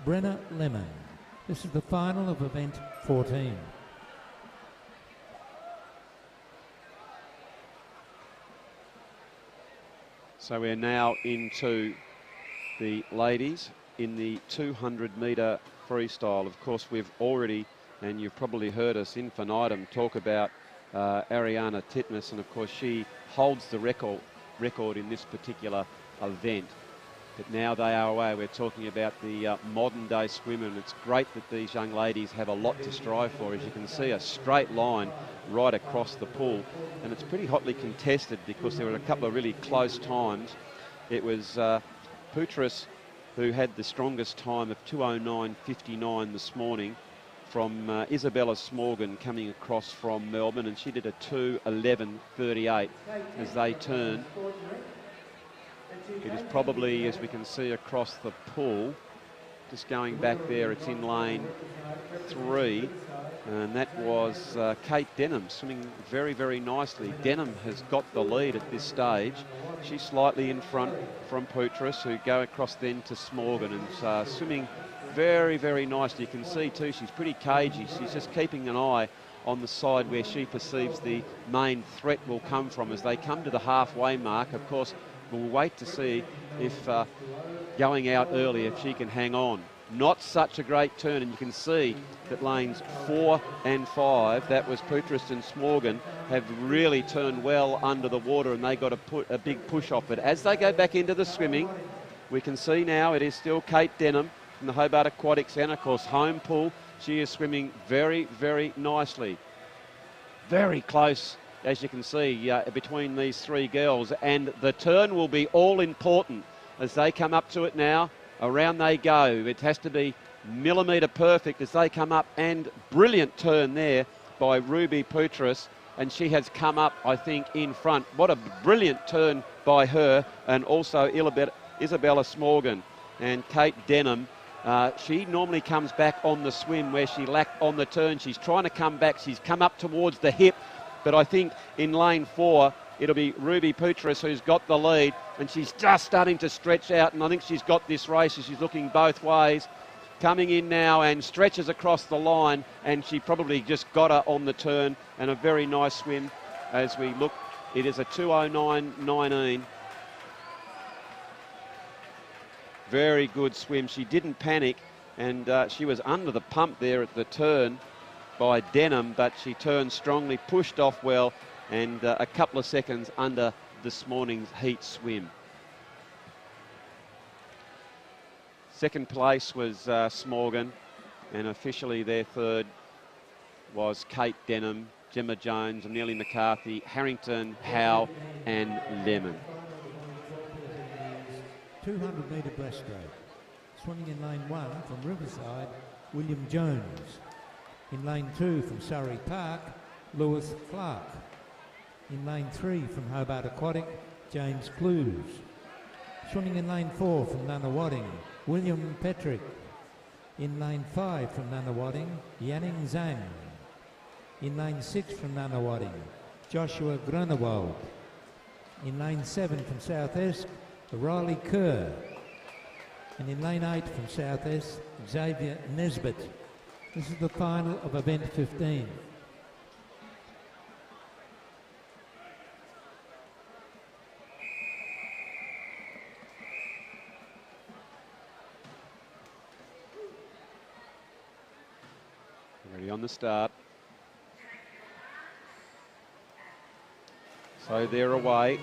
Brenna Lemon. This is the final of event 14. So we're now into the ladies in the 200 metre freestyle. Of course, we've already, and you've probably heard us infinitum, talk about Ariana Titmus, and of course she holds the record in this particular event. But now they are away. We're talking about the modern day swimmer, and it's great that these young ladies have a lot to strive for. As you can see, a straight line right across the pool, and it's pretty hotly contested because there were a couple of really close times. It was Poutras who had the strongest time of 2:09.59 this morning from Isabella Smorgan coming across from Melbourne, and she did a 2:11.38 as they turn. It is probably, as we can see across the pool, just going back there, it's in lane 3, and that was Kate Denham swimming very, very nicely. Denham has got the lead at this stage. She's slightly in front from Poutras, who go across then to Smorgan, and swimming very, very nicely. You can see too, she's pretty cagey. She's just keeping an eye on the side where she perceives the main threat will come from as they come to the halfway mark. Of course, we'll wait to see if going out early, if she can hang on. Not such a great turn, and you can see that lanes 4 and 5, that was Poutras and Smorgan, have really turned well under the water, and they got a big push off. But as they go back into the swimming, we can see now it is still Kate Denham from the Hobart Aquatics, and of course home pool. She is swimming very, very nicely. Very close, as you can see, between these three girls, and the turn will be all important as they come up to it now. Around they go. It has to be millimetre perfect as they come up, and brilliant turn there by Ruby Poutras, and she has come up, I think, in front. What a brilliant turn by her, and also Isabella Smorgan. And Kate Denham, she normally comes back on the swim where she lacked on the turn. She's trying to come back. She's come up towards the hip, but I think in lane 4, it'll be Ruby Poutras who's got the lead, and she's just starting to stretch out, and I think she's got this race as she's looking both ways. Coming in now and stretches across the line, and she probably just got her on the turn, and a very nice swim as we look. It is a 2:09.19. Very good swim. She didn't panic, and she was under the pump there at the turn by Denham, but she turned strongly, pushed off well, and a couple of seconds under this morning's heat swim. Second place was Smorgan, and officially their third was Kate Denham, Gemma Jones, Amelia McCarthy, Harrington, Howe and Lemon. 200-metre breaststroke. Swimming in lane 1 from Riverside, William Jones. In lane 2 from Surrey Park, Lewis Clark. In lane 3 from Hobart Aquatic, James Clues. Swimming in lane 4 from Nunawading, William Petrick. In lane 5 from Nunawading, Yanning Zhang. In lane 6 from Nunawading, Joshua Grunewald. In lane 7 from South Esk, Riley Kerr. And in lane 8 from South Esk, Xavier Nesbitt. This is the final of event 15. Ready on the start. So they're away.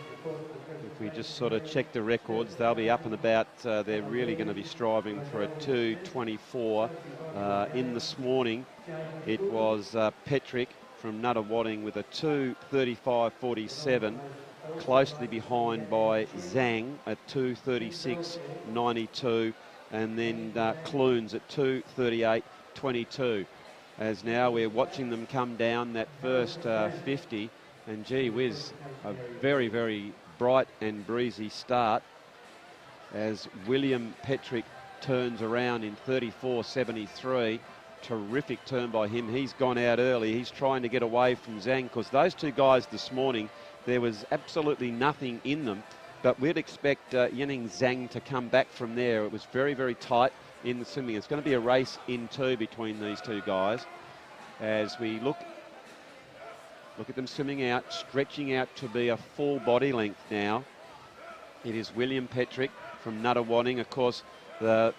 If we just sort of check the records, they'll be up and about. They're really going to be striving for a 2:24. In this morning, it was Petrick from Nunawading with a 2:35.47, closely behind by Zhang at 2:36.92, and then Clunes at 2:38.22. As now we're watching them come down that first 50, and gee whiz, a very, very bright and breezy start as William Petrick turns around in 34.73. Terrific turn by him. He's gone out early. He's trying to get away from Zhang, because those two guys this morning, there was absolutely nothing in them, but we'd expect Yanning Zhang to come back from there. It was very, very tight in the swimming. It's going to be a race in two between these two guys as we look at them swimming out, stretching out to be a full body length now. It is William Petrick from Nunawading. Of course, the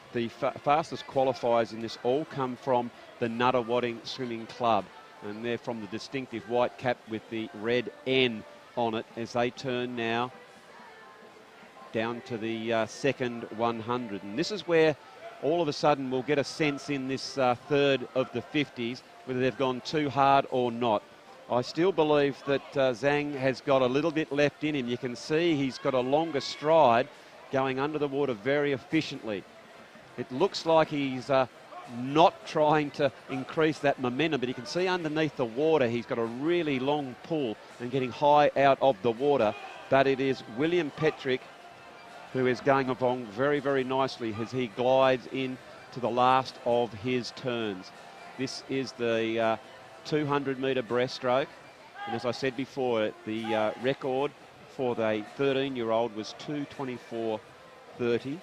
fastest qualifiers in this all come from the Nunawading Swimming Club. And they're from the distinctive white cap with the red N on it as they turn now down to the second 100. And this is where all of a sudden we'll get a sense in this third of the 50s whether they've gone too hard or not. I still believe that Zhang has got a little bit left in him. You can see he's got a longer stride going under the water very efficiently. It looks like he's not trying to increase that momentum, but you can see underneath the water he's got a really long pull and getting high out of the water. But it is William Petrick who is going along very, very nicely as he glides in to the last of his turns. This is the 200-metre breaststroke. And as I said before, the record for the 13-year-old was 2:24.30.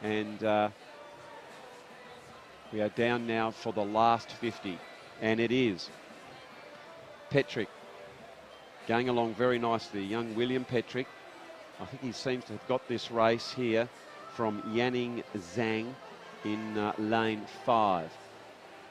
And we are down now for the last 50. And it is Petrick going along very nicely. Young William Petrick. I think he seems to have got this race here from Yanning Zhang in lane 5.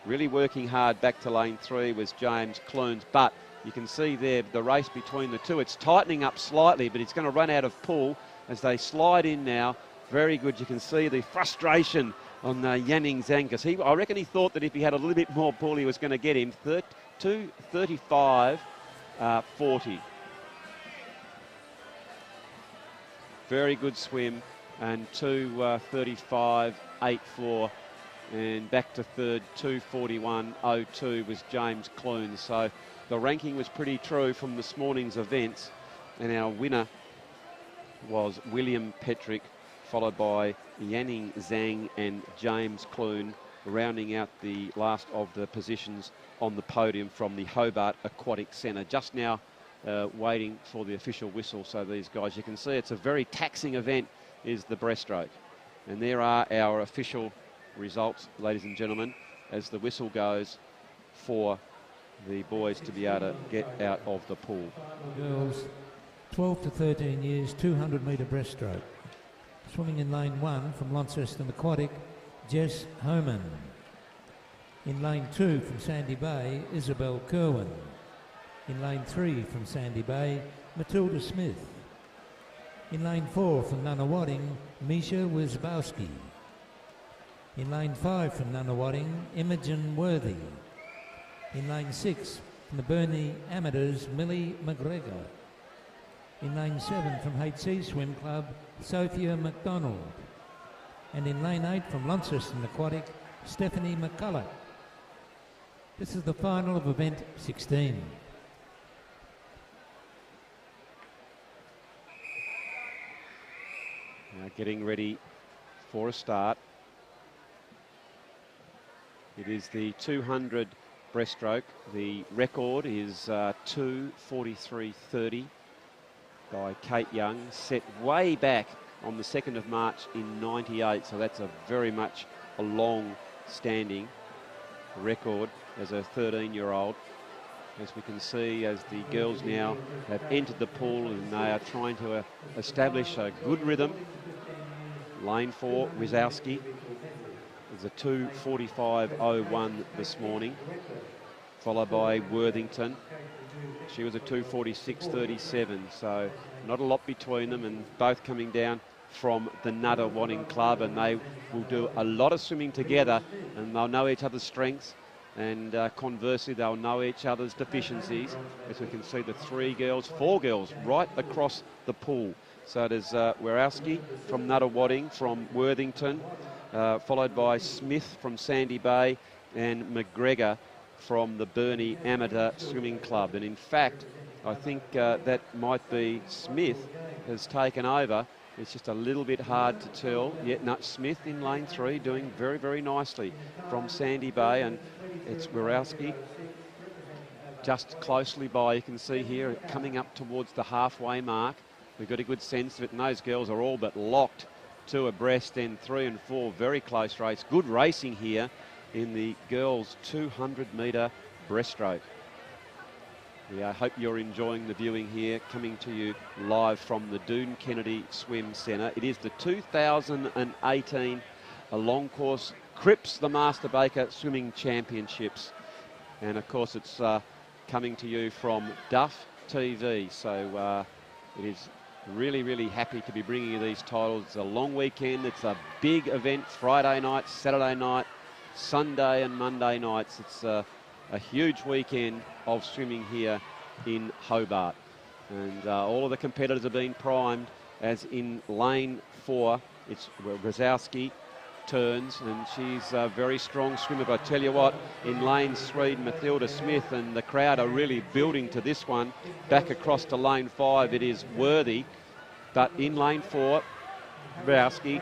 Really working hard back to lane 3 was James Clunes, but you can see there the race between the two. It's tightening up slightly, but it's going to run out of pull as they slide in now. Very good. You can see the frustration on Yanning Zhang, because I reckon he thought that if he had a little bit more pull, he was going to get him. 2:35.40. Very good swim, and 2:35.84. And back to third, 2:41.02 was James Clunes. So the ranking was pretty true from this morning's events. And our winner was William Petrick, followed by Yanning Zhang and James Clune, rounding out the last of the positions on the podium from the Hobart Aquatic Centre. Just now waiting for the official whistle. So these guys, you can see it's a very taxing event, is the breaststroke. And there are our official results, ladies and gentlemen, as the whistle goes for the boys to be able to get out of the pool. Girls 12 to 13 years, 200-metre breaststroke. Swimming in lane 1 from Launceston Aquatic, Jess Homan. In lane 2 from Sandy Bay, Isabel Kerwin. In lane 3 from Sandy Bay, Matilda Smith. In lane 4 from Nunawading, Misha Wisbowski. In lane 5 from Nunawading, Imogen Worthy. In lane 6 from the Burnie Amateurs, Millie McGregor. In lane 7 from HC Swim Club, Sophia McDonald. And in lane 8 from Launceston Aquatic, Stephanie McCulloch. This is the final of event 16. Now getting ready for a start. It is the 200 breaststroke. The record is 2:43.30 by Kate Young, set way back on the 2nd of March in 98. So that's a very much a long-standing record as a 13-year-old. As we can see, as the girls now have entered the pool and they are trying to establish a good rhythm. Lane 4, Wizowski. There's a 2:45.01 this morning, followed by Worthington. She was a 2:46.37, so not a lot between them, and both coming down from the Nunawading Club, and they will do a lot of swimming together, and they'll know each other's strengths, and conversely they'll know each other's deficiencies, as we can see the four girls right across the pool. So there's Werowski from Nunawading, from Worthington, followed by Smith from Sandy Bay, and McGregor from the Burnie Amateur Swimming Club. And in fact, I think that might be Smith has taken over. It's just a little bit hard to tell. Yet Smith in lane 3 doing very, very nicely from Sandy Bay, and it's Werowski just closely by. You can see here coming up towards the halfway mark. We've got a good sense of it, and those girls are all but locked to abreast. Then 3 and 4, very close race. Good racing here in the girls' 200-metre breaststroke. We hope you're enjoying the viewing here, coming to you live from the Doone Kennedy Swim Centre. It is the 2018 long course Cripps, the Master Baker Swimming Championships. And of course it's coming to you from Duff TV. So it is really, really happy to be bringing you these titles. It's a long weekend. It's a big event, Friday night, Saturday night, Sunday and Monday nights. It's a huge weekend of swimming here in Hobart. And all of the competitors have been primed, as in lane 4, it's Grzowski turns, and she's a very strong swimmer. But I tell you what, in lane 3, Matilda Smith, and the crowd are really building to this one. Back across to lane 5, it is Worthy. But in lane 4, Grzowski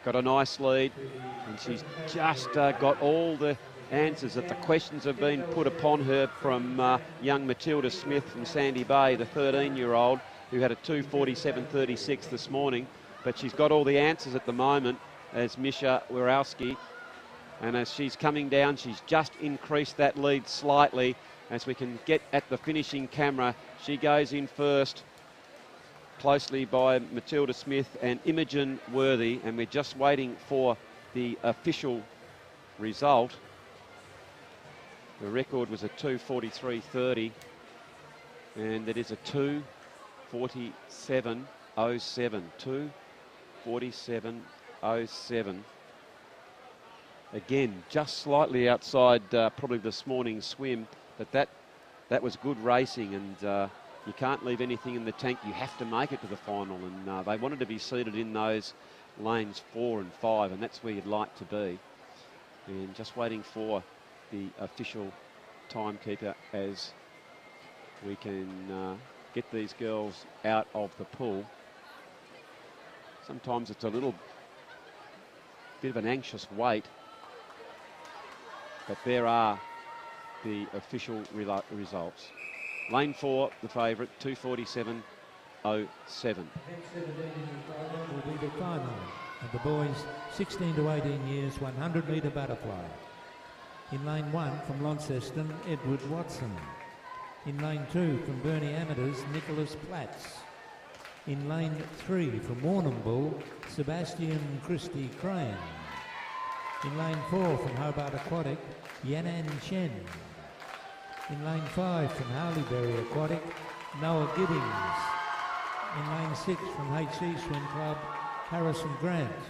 got a nice lead, and she's just got all the answers that the questions have been put upon her from young Matilda Smith from Sandy Bay, the 13-year-old, who had a 2:47.36 this morning. But she's got all the answers at the moment, as Misha Wirowski. And as she's coming down, she's just increased that lead slightly. As we can get at the finishing camera, she goes in first, closely by Matilda Smith and Imogen Worthy. And we're just waiting for the official result. The record was a 2:43.30, and it is a 2:47.07. 2:47.07. Again, just slightly outside probably this morning's swim, but that was good racing, and you can't leave anything in the tank. You have to make it to the final, and they wanted to be seated in those lanes 4 and 5, and that's where you'd like to be. And just waiting for the official timekeeper as we can get these girls out of the pool. Sometimes it's a little bit of an anxious wait, but there are the official results. Lane 4, the favourite, 2:47.07. Will be the final of the boys 16 to 18 years 100 metre butterfly. In lane 1 from Launceston, Edward Watson. In lane 2 from Burnie Amateurs, Nicholas Platts. In lane 3 from Warrnambool, Sebastian Christie Crane. In lane 4 from Hobart Aquatic, Yanan Chen. In lane 5 from Harleyberry Aquatic, Noah Giddings. In lane 6 from HC Swim Club, Harrison Grant.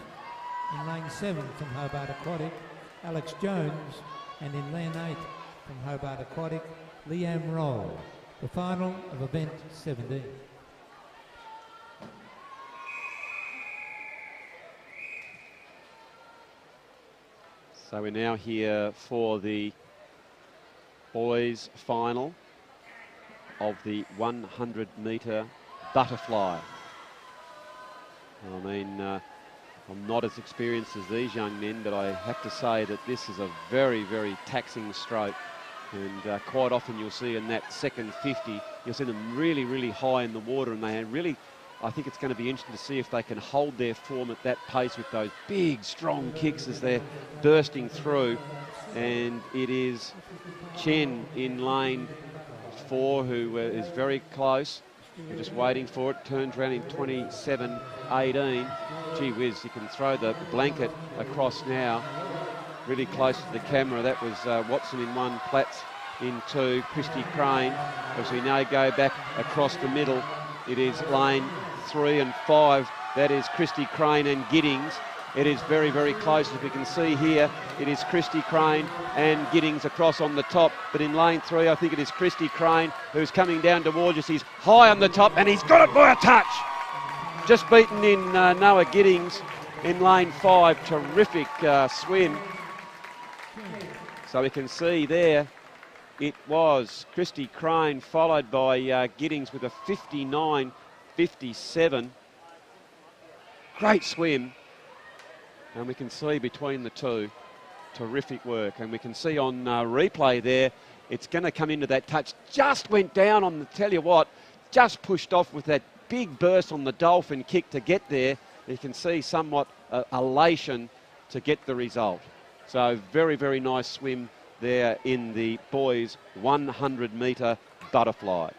In lane 7 from Hobart Aquatic, Alex Jones. And in lane 8 from Hobart Aquatic, Liam Roll. The final of event 17. So we're now here for the boys' final of the 100 metre butterfly. I mean, I'm not as experienced as these young men, but I have to say that this is a very, very taxing stroke. And quite often you'll see in that second 50, you'll see them really, really high in the water, and they really, I think it's going to be interesting to see if they can hold their form at that pace with those big, strong kicks as they're bursting through. And it is Chen in lane 4 who is very close. We're just waiting for it. Turns around in 27.18. Gee whiz, you can throw the blanket across now. Really close to the camera. That was Watson in 1, Platts in 2, Christy Crane. As we now go back across the middle, it is lane 3 and 5. That is Christy Crane and Giddings. It is very, very close. As we can see here, it is Christy Crane and Giddings across on the top. But in lane 3, I think it is Christy Crane who's coming down towards us. He's high on the top, and he's got it by a touch. Just beaten in Noah Giddings in lane 5. Terrific swim. So we can see there, it was Christy Crane followed by Giddings with a 59.57. Great swim. And we can see between the two, terrific work. And we can see on replay there, it's going to come into that touch. Just went down on the, tell you what, just pushed off with that big burst on the dolphin kick to get there. You can see somewhat elation to get the result. So very, very nice swim there in the boys' 100 metre butterfly.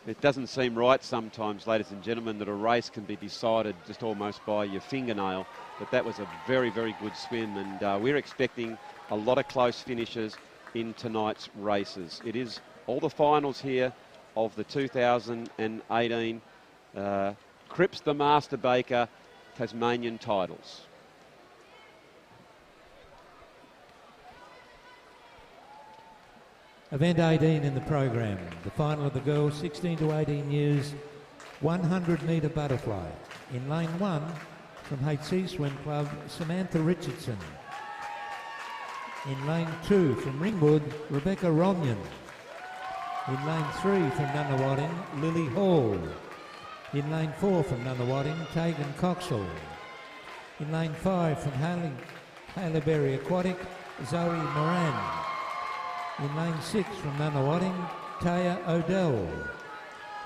It doesn't seem right sometimes, ladies and gentlemen, that a race can be decided just almost by your fingernail. But that was a very, very good swim, and we're expecting a lot of close finishes in tonight's races. It is all the finals here of the 2018 Cripps the Master Baker Tasmanian titles. Event 18 in the program, the final of the girls 16 to 18 years, 100 metre butterfly. In lane 1 from HC Swim Club, Samantha Richardson. In lane 2 from Ringwood, Rebecca Romyan. In lane 3 from Nunawading, Lily Hall. In lane 4 from Nunawading, Tegan Coxall. In lane 5 from Haileybury Aquatic, Zoe Moran. In lane 6 from Nunawading, Taya Odell.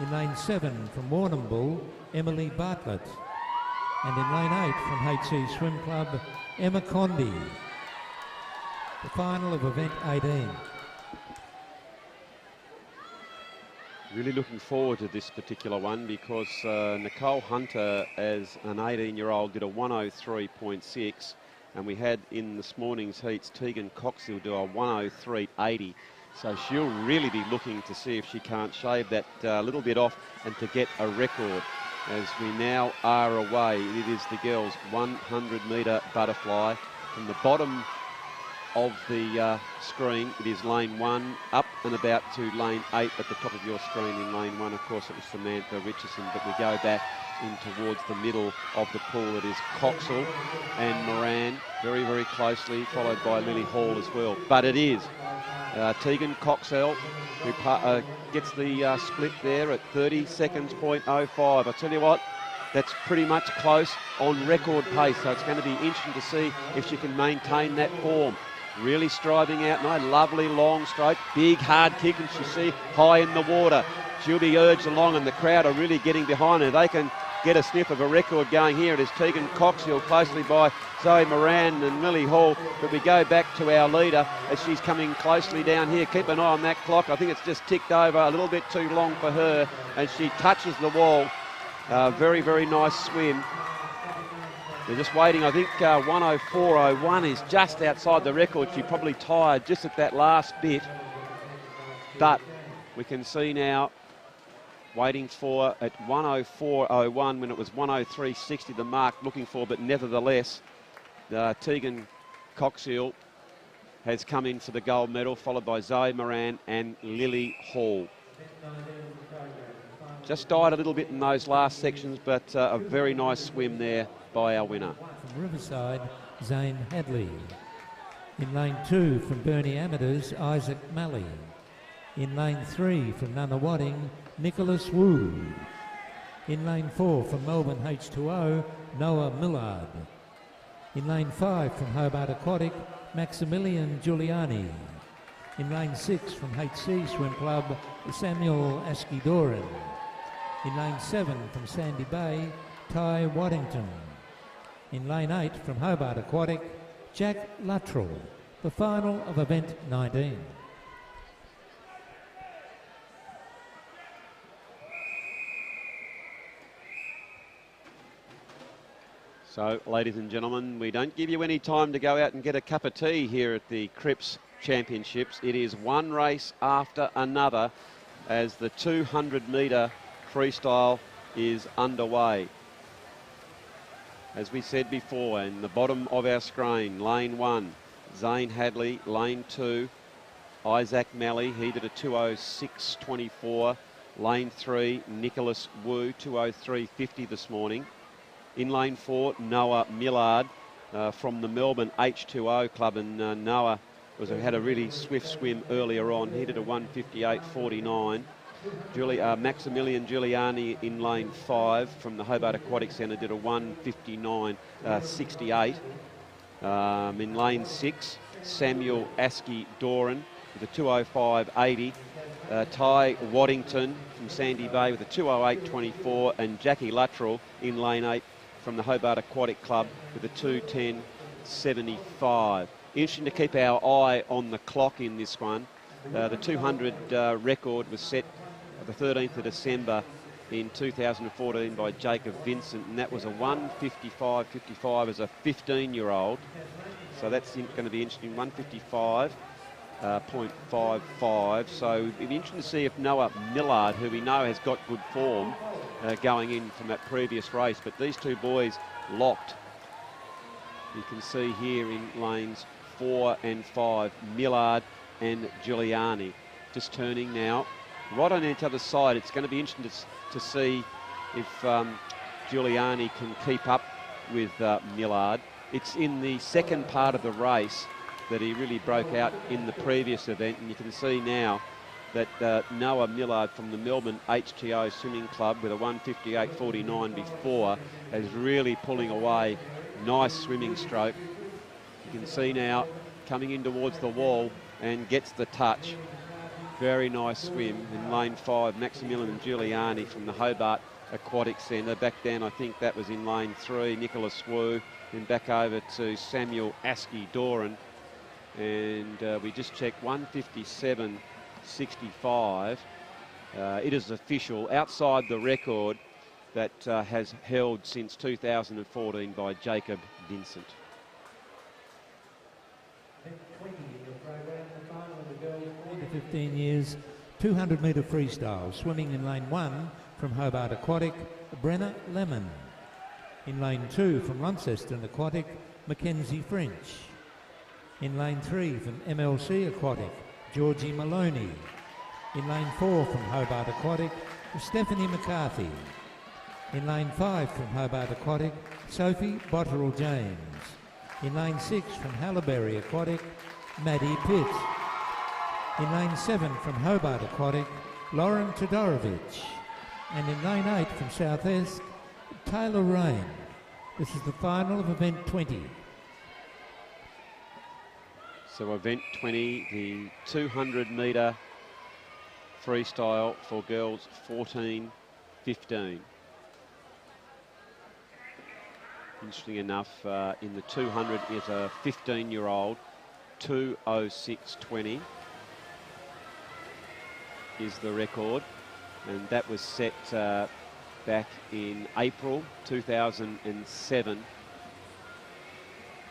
In lane 7 from Warrnambool, Emily Bartlett. And in lane 8 from HC Swim Club, Emma Condi. The final of event 18. Really looking forward to this particular one because Nicole Hunter, as an 18-year-old, did a 103.6. And we had in this morning's heats Tegan Coxill do a 103.80. So she'll really be looking to see if she can't shave that little bit off and to get a record. As we now are away, it is the girls' 100 metre butterfly. From the bottom of the screen, it is lane 1 up and about to lane 8 at the top of your screen. In lane 1, of course, it was Samantha Richardson, but we go back in towards the middle of the pool. It is Coxall and Moran very, very closely, followed by Lily Hall as well. But it is Tegan Coxall who gets the split there at 30 seconds, 0.05. I tell you what, that's pretty much close on record pace, so it's going to be interesting to see if she can maintain that form. Really striving out now, lovely long stroke, big hard kick, and she see high in the water. She'll be urged along, and the crowd are really getting behind her. They can get a sniff of a record going here. It is Tegan Coxill, closely by Zoe Moran and Lily Hall. But we go back to our leader as she's coming closely down here. Keep an eye on that clock. I think it's just ticked over a little bit too long for her, and she touches the wall. Very, very nice swim. They're just waiting. I think 104.01 is just outside the record. She probably tired just at that last bit. But we can see now, waiting for at 104.01 when it was 103.60 the mark looking for, but nevertheless, Tegan Coxill has come in for the gold medal, followed by Zoe Moran and Lily Hall. Just died a little bit in those last sections, but a very nice swim there by our winner. From Riverside, Zane Hadley. In lane 2 from Bernie Amateurs, Isaac Malley. In lane 3 from Nunawading, Nicholas Wu. In lane 4 from Melbourne H2O, Noah Millard. In lane 5 from Hobart Aquatic, Maximilian Giuliani. In lane 6 from HC Swim Club, Samuel Askidoran. In lane 7 from Sandy Bay, Ty Waddington. In lane 8 from Hobart Aquatic, Jack Luttrell. The final of event 19. So, ladies and gentlemen, we don't give you any time to go out and get a cup of tea here at the Cripps Championships. It is one race after another as the 200 metre freestyle is underway. As we said before, in the bottom of our screen, lane 1, Zane Hadley. Lane 2, Isaac Malley. He did a 206.24. Lane 3, Nicholas Wu, 203.50 this morning. In lane 4, Noah Millard from the Melbourne H2O club, and Noah had a really swift swim earlier on. He did a 158.49. Maximilian Giuliani in lane 5 from the Hobart Aquatic Centre did a 159.68. In lane 6, Samuel Askidoran with a 205.80. Ty Waddington from Sandy Bay with a 208.24, and Jackie Luttrell in lane 8 from the Hobart Aquatic Club with a 210.75. Interesting to keep our eye on the clock in this one. The 200 record was set the 13th of December in 2014 by Jacob Vincent, and that was a 1:55.55 as a 15-year-old. So that's going to be interesting. 1:55.55. So it'll be interesting to see if Noah Millard, who we know has got good form going in from that previous race, but these two boys locked. You can see here in lanes 4 and 5, Millard and Giuliani just turning now right on each other's side. It's going to be interesting to see if Giuliani can keep up with Millard. It's in the second part of the race that he really broke out in the previous event, and you can see now that Noah Millard from the Melbourne HTO Swimming Club with a 1:58.49 before is really pulling away. Nice swimming stroke. You can see now coming in towards the wall and gets the touch. Very nice swim in lane 5, Maximilian and Giuliani from the Hobart Aquatic Centre. Back down, I think that was in lane 3, Nicholas Wu. Then back over to Samuel Askey Doran. And we just checked 1:57.65. It is official, outside the record that has held since 2014 by Jacob Vincent. 15 years, 200-metre freestyle, swimming in lane 1 from Hobart Aquatic, Brenna Lemon. In lane 2 from Launceston Aquatic, Mackenzie French. In lane 3 from MLC Aquatic, Georgie Maloney. In lane 4 from Hobart Aquatic, Stephanie McCarthy. In lane 5 from Hobart Aquatic, Sophie Botterill James. In lane 6 from Hallaberry Aquatic, Maddie Pitt. In lane 7 from Hobart Aquatic, Lauren Todorovich. And in lane 8 from South Esk, Taylor Rain. This is the final of event 20. So event 20, the 200-metre freestyle for girls 14-15. Interesting enough, in the 200 is a 15-year-old, 2:06.20 is the record, and that was set back in April 2007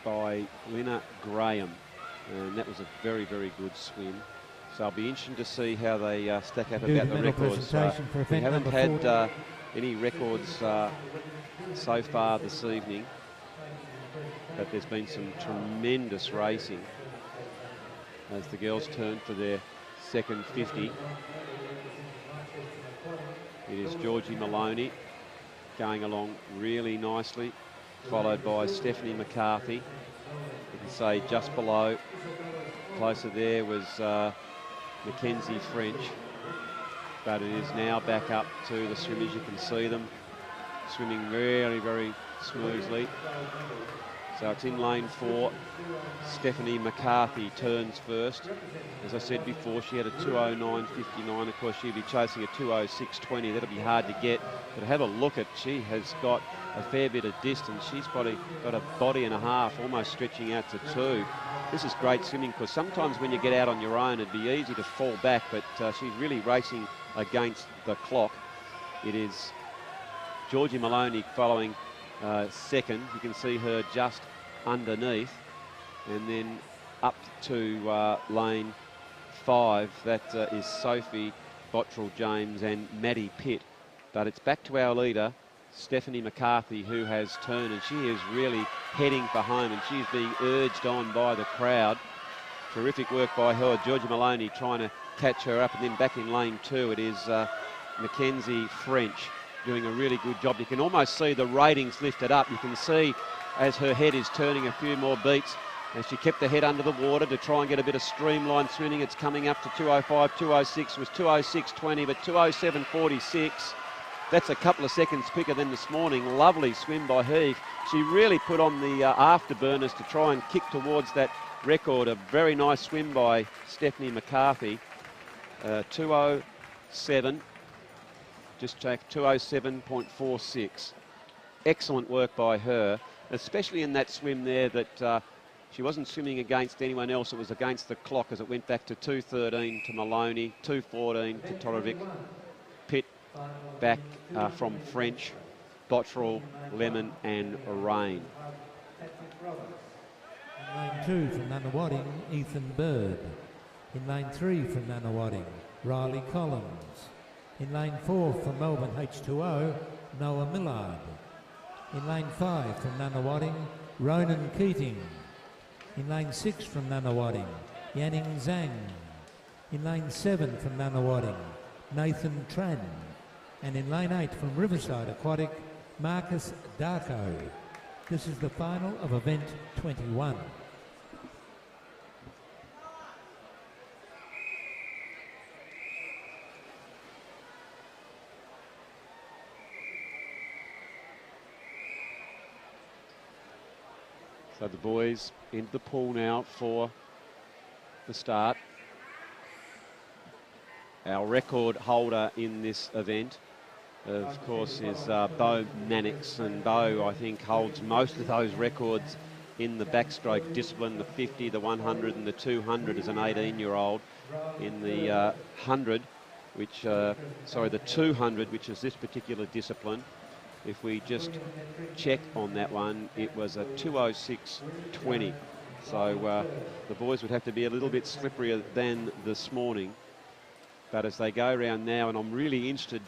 by Lynna Graham, and that was a very, very good swim. So I'll be interested to see how they stack up about the records. We haven't had any records so far this evening, but there's been some tremendous racing as the girls turn for their second 50. It is Georgie Maloney going along really nicely, followed by Stephanie McCarthy. You can say just below, closer there was Mackenzie French, but it is now back up to the swimmers. You can see them swimming really, very smoothly. So it's in lane 4. Stephanie McCarthy turns first. As I said before, she had a 2:09.59. Of course, she'll be chasing a 2:06.20. That'll be hard to get. But have a look at, she has got a fair bit of distance. She's probably got a body and a half, almost stretching out to 2. This is great swimming, because sometimes when you get out on your own, it'd be easy to fall back, but she's really racing against the clock. It is Georgie Maloney following second. You can see her just underneath, and then up to lane 5, that is Sophie Botterill James and Maddie Pitt. But it's back to our leader, Stephanie McCarthy, who has turned, and she is really heading for home, and she's being urged on by the crowd. Terrific work by her. Georgie Maloney trying to catch her up, and then back in lane 2 it is Mackenzie French doing a really good job. You can almost see the ratings lifted up. You can see as her head is turning a few more beats, as she kept the head under the water to try and get a bit of streamlined swimming. It's coming up to 2:05, 2:06, was 2:06.20, but 2:07.46. That's a couple of seconds quicker than this morning. Lovely swim by her. She really put on the afterburners to try and kick towards that record. A very nice swim by Stephanie McCarthy. 2:07. Just check, 2:07.46. Excellent work by her, especially in that swim there that she wasn't swimming against anyone else. It was against the clock as it went back to 2:13 to Maloney, 2:14 to Todorovic, back from French, Bottrell, Lemon and Rain. In lane 2 from Nunawading, Ethan Bird. In lane 3 from Nunawading, Riley Collins. In lane 4 from Melbourne H2O, Noah Millard. In lane 5 from Nunawading, Ronan Keating. In lane 6 from Nunawading, Yanning Zhang. In lane 7 from Nunawading, Nathan Tran. And in lane 8 from Riverside Aquatic, Marcus Darko. This is the final of event 21. So the boys into the pool now for the start. Our record holder in this event, of course, is Bo Mannix, and Bo, I think, holds most of those records in the backstroke discipline, the 50, the 100 and the 200 as an 18-year-old. In the 100, the 200, which is this particular discipline, if we just check on that one, it was a 2:06.20. So the boys would have to be a little bit slipperier than this morning. But as they go around now, and I'm really interested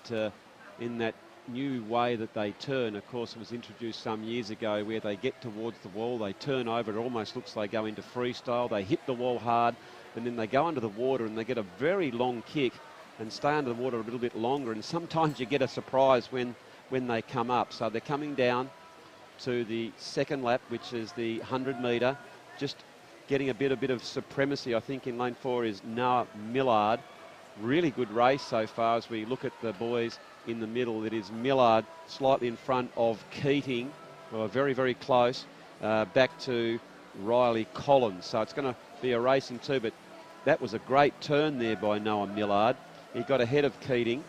in that new way that they turn. Of course, it was introduced some years ago where they get towards the wall, they turn over, it almost looks like they go into freestyle, they hit the wall hard, and then they go under the water and they get a very long kick and stay under the water a little bit longer. And sometimes you get a surprise when they come up. So they're coming down to the second lap, which is the 100 metre, just getting a bit of supremacy. I think in lane 4 is Noah Millard. Really good race so far. As we look at the boys in the middle, it is Millard slightly in front of Keating, very, very close, back to Riley Collins. So it's going to be a racing too, but that was a great turn there by Noah Millard. He got ahead of Keating.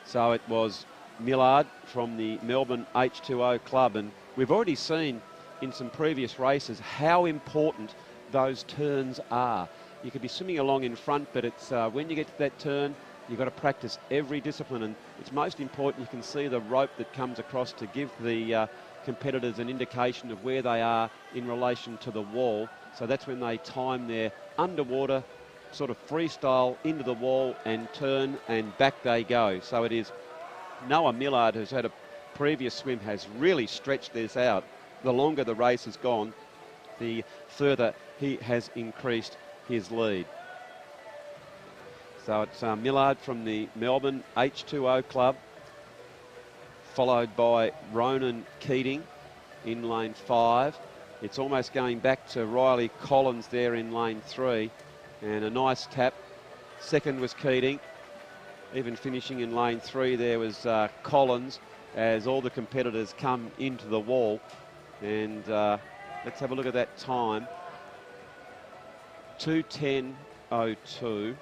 So it was Millard from the Melbourne H2O club, and we've already seen in some previous races how important those turns are. You could be swimming along in front, but it's when you get to that turn, you've got to practice every discipline, and it's most important you can see the rope that comes across to give the competitors an indication of where they are in relation to the wall. So that's when they time their underwater sort of freestyle into the wall and turn, and back they go. So it is Noah Millard, who's had a previous swim, has really stretched this out. The longer the race has gone, the further he has increased his lead. So it's Millard from the Melbourne H2O club, followed by Ronan Keating in lane 5. It's almost going back to Riley Collins there in lane 3, and a nice tap. Second was Keating. Even finishing in lane 3 there was Collins, as all the competitors come into the wall. And let's have a look at that time. 2:10.02.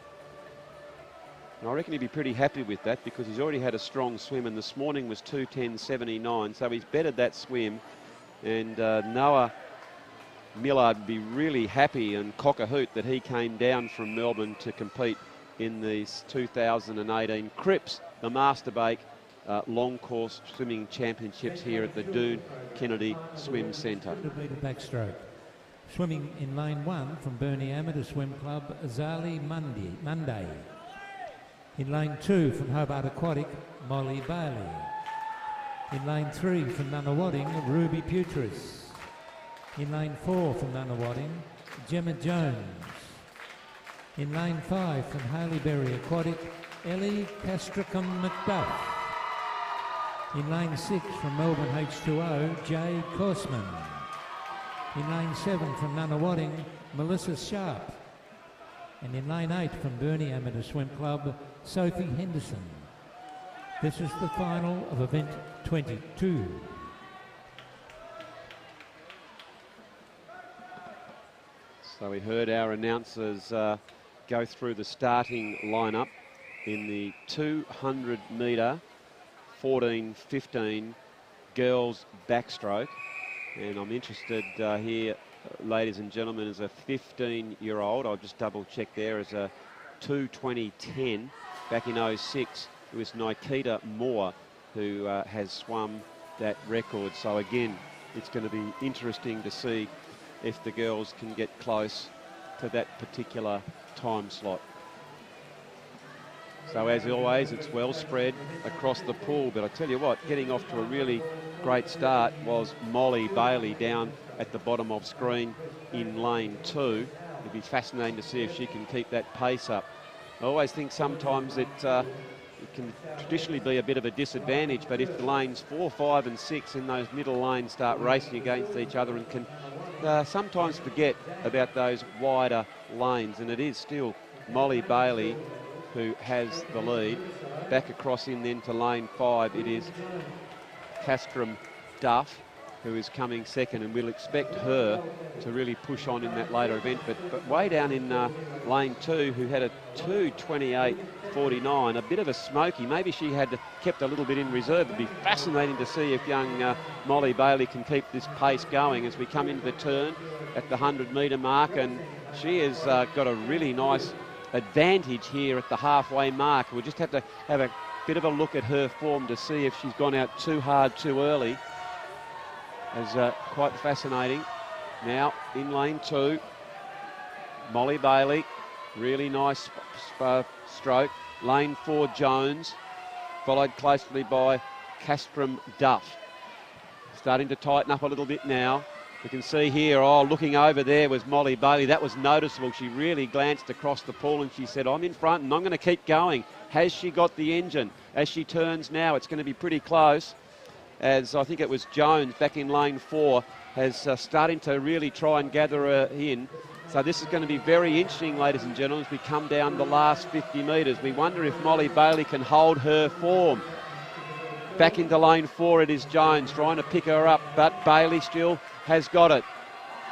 And I reckon he'd be pretty happy with that, because he's already had a strong swim, and this morning was 2:10.79, so he's bettered that swim. And Noah Millard would be really happy and cock a hoot that he came down from Melbourne to compete in these 2018 Cripps, the Master Bake long course swimming championships here at the Doone Kennedy Swim Centre. Backstroke. Swimming in lane 1 from Burnie Amateur Swim Club, Azali Monday. In lane 2 from Hobart Aquatic, Molly Bailey. In lane 3 from Nunawading, Ruby Putris. In lane 4 from Nunawading, Gemma Jones. In lane 5 from Haileybury Aquatic, Ellie Castricum McDuff. In lane 6 from Melbourne H2O, Jay Korsman. In lane 7 from Nunawading, Melissa Sharp. And in lane 8 from Burnie Amateur Swim Club, Sophie Henderson. This is the final of event 22. So we heard our announcers go through the starting lineup in the 200 metre 14:15 girls backstroke. And I'm interested here, ladies and gentlemen, as a 15-year-old, I'll just double check there, as a 2:20.10 back in 06 it was Nikita Moore who has swum that record. So again, it's going to be interesting to see if the girls can get close to that particular time slot. So as always, it's well spread across the pool, but I tell you what, getting off to a really great start was Molly Bailey down at the bottom of screen in lane 2. It'll be fascinating to see if she can keep that pace up. I always think sometimes it can traditionally be a bit of a disadvantage, but if the lanes 4, 5 and 6 in those middle lanes start racing against each other and can sometimes forget about those wider lanes, and it is still Molly Bailey who has the lead. Back across in then to lane 5, it is Castrum Duff who is coming second, and we'll expect her to really push on in that later event. But way down in lane 2, who had a 2:28.49, a bit of a smoky. Maybe she had kept a little bit in reserve. It'd be fascinating to see if young Molly Bailey can keep this pace going as we come into the turn at the 100-metre mark, and she has got a really nice advantage here at the halfway mark. We'll just have to have a bit of a look at her form to see if she's gone out too hard too early. As quite fascinating. Now in lane 2, Molly Bailey, really nice stroke. Lane 4, Jones, followed closely by Castrum Duff. Starting to tighten up a little bit now. We can see here, looking over there was Molly Bailey. That was noticeable. She really glanced across the pool and she said, I'm in front and I'm going to keep going. Has she got the engine? As she turns now, it's going to be pretty close. As I think it was Jones back in lane 4, has starting to really try and gather her in. So this is going to be very interesting, ladies and gentlemen, as we come down the last 50 metres. We wonder if Molly Bailey can hold her form. Back into lane 4, it is Jones trying to pick her up, but Bailey still has got it.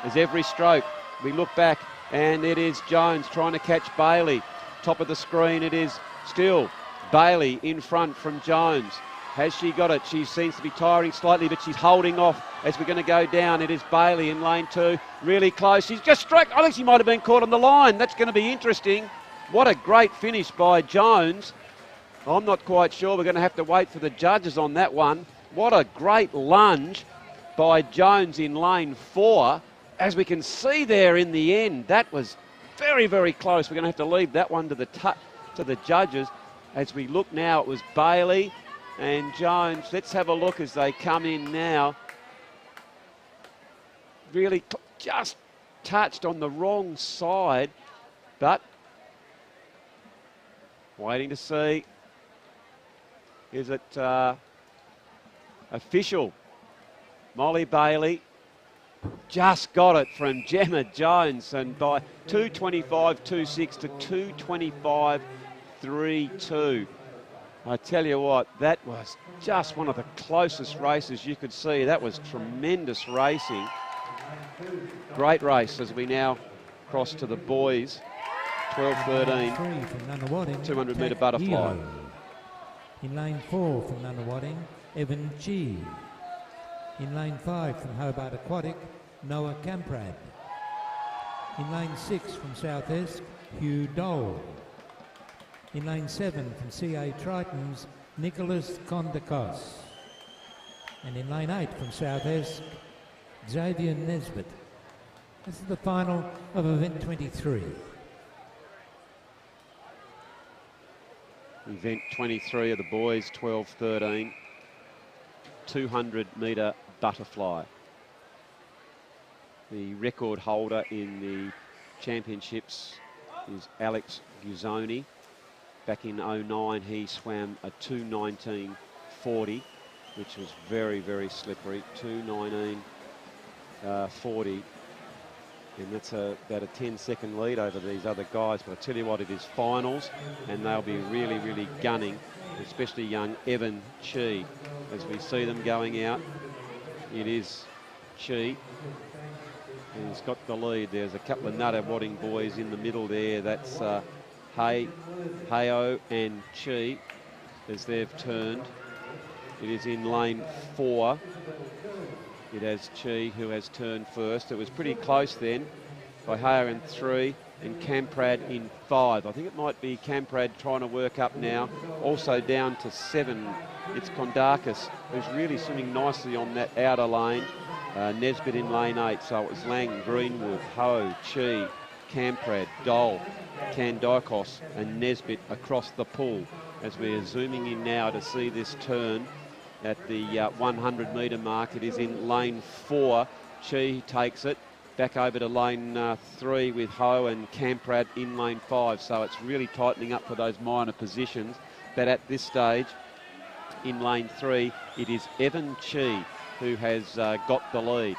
As every stroke, we look back, and it is Jones trying to catch Bailey. Top of the screen, it is still Bailey in front from Jones. Has she got it? She seems to be tiring slightly, but she's holding off as we're going to go down. It is Bailey in lane 2, really close. She's just struck. I think she might have been caught on the line. That's going to be interesting. What a great finish by Jones. I'm not quite sure. We're going to have to wait for the judges on that one. What a great lunge by Jones in lane 4. As we can see there in the end, that was very, very close. We're going to have to leave that one to the judges. As we look now, it was Bailey and Jones. Let's have a look as they come in now. Really just touched on the wrong side, but waiting to see. Is it official? Molly Bailey just got it from Gemma Jones, and by 2:25.26 to 2:25.32. I tell you what, that was just one of the closest races you could see. That was tremendous racing. Great race as we now cross to the boys. 12:13, 200-metre butterfly. In lane 4 from Nunawading, Evan G. In lane 5 from Hobart Aquatic, Noah Camprad. In lane 6 from South Esk, Hugh Dole. In lane 7 from CA Tritons, Nicholas Kondakos. And in lane 8 from South Esk, Xavier Nesbitt. This is the final of event 23. Event 23 of the boys, 12:13, 200-metre butterfly. The record holder in the championships is Alex Guzzoni. Back in 09, he swam a 2:19.40, which was very, very slippery. 2:19.40. And that's about a 10-second lead over these other guys. But I tell you what, it is finals, and they'll be really, really gunning, especially young Evan Chi. As we see them going out, it is Chi. And he's got the lead. There's a couple of Nunawading boys in the middle there. That's Hayo and Chi as they've turned. It is in lane 4. It has Chi who has turned first. It was pretty close then. Bahia in 3, and Camprad in 5. I think it might be Camprad trying to work up now. Also down to 7, it's Kondakis, who's really swimming nicely on that outer lane. Nesbitt in lane 8, so it was Lang, Greenwood, Ho, Chi, Camprad, Dole, Kandikos and Nesbitt across the pool as we're zooming in now to see this turn at the 100 metre mark. It is in lane 4. Chi takes it back over to lane 3 with Ho and Camprad in lane 5. So it's really tightening up for those minor positions. But at this stage, in lane 3, it is Evan Chi who has got the lead.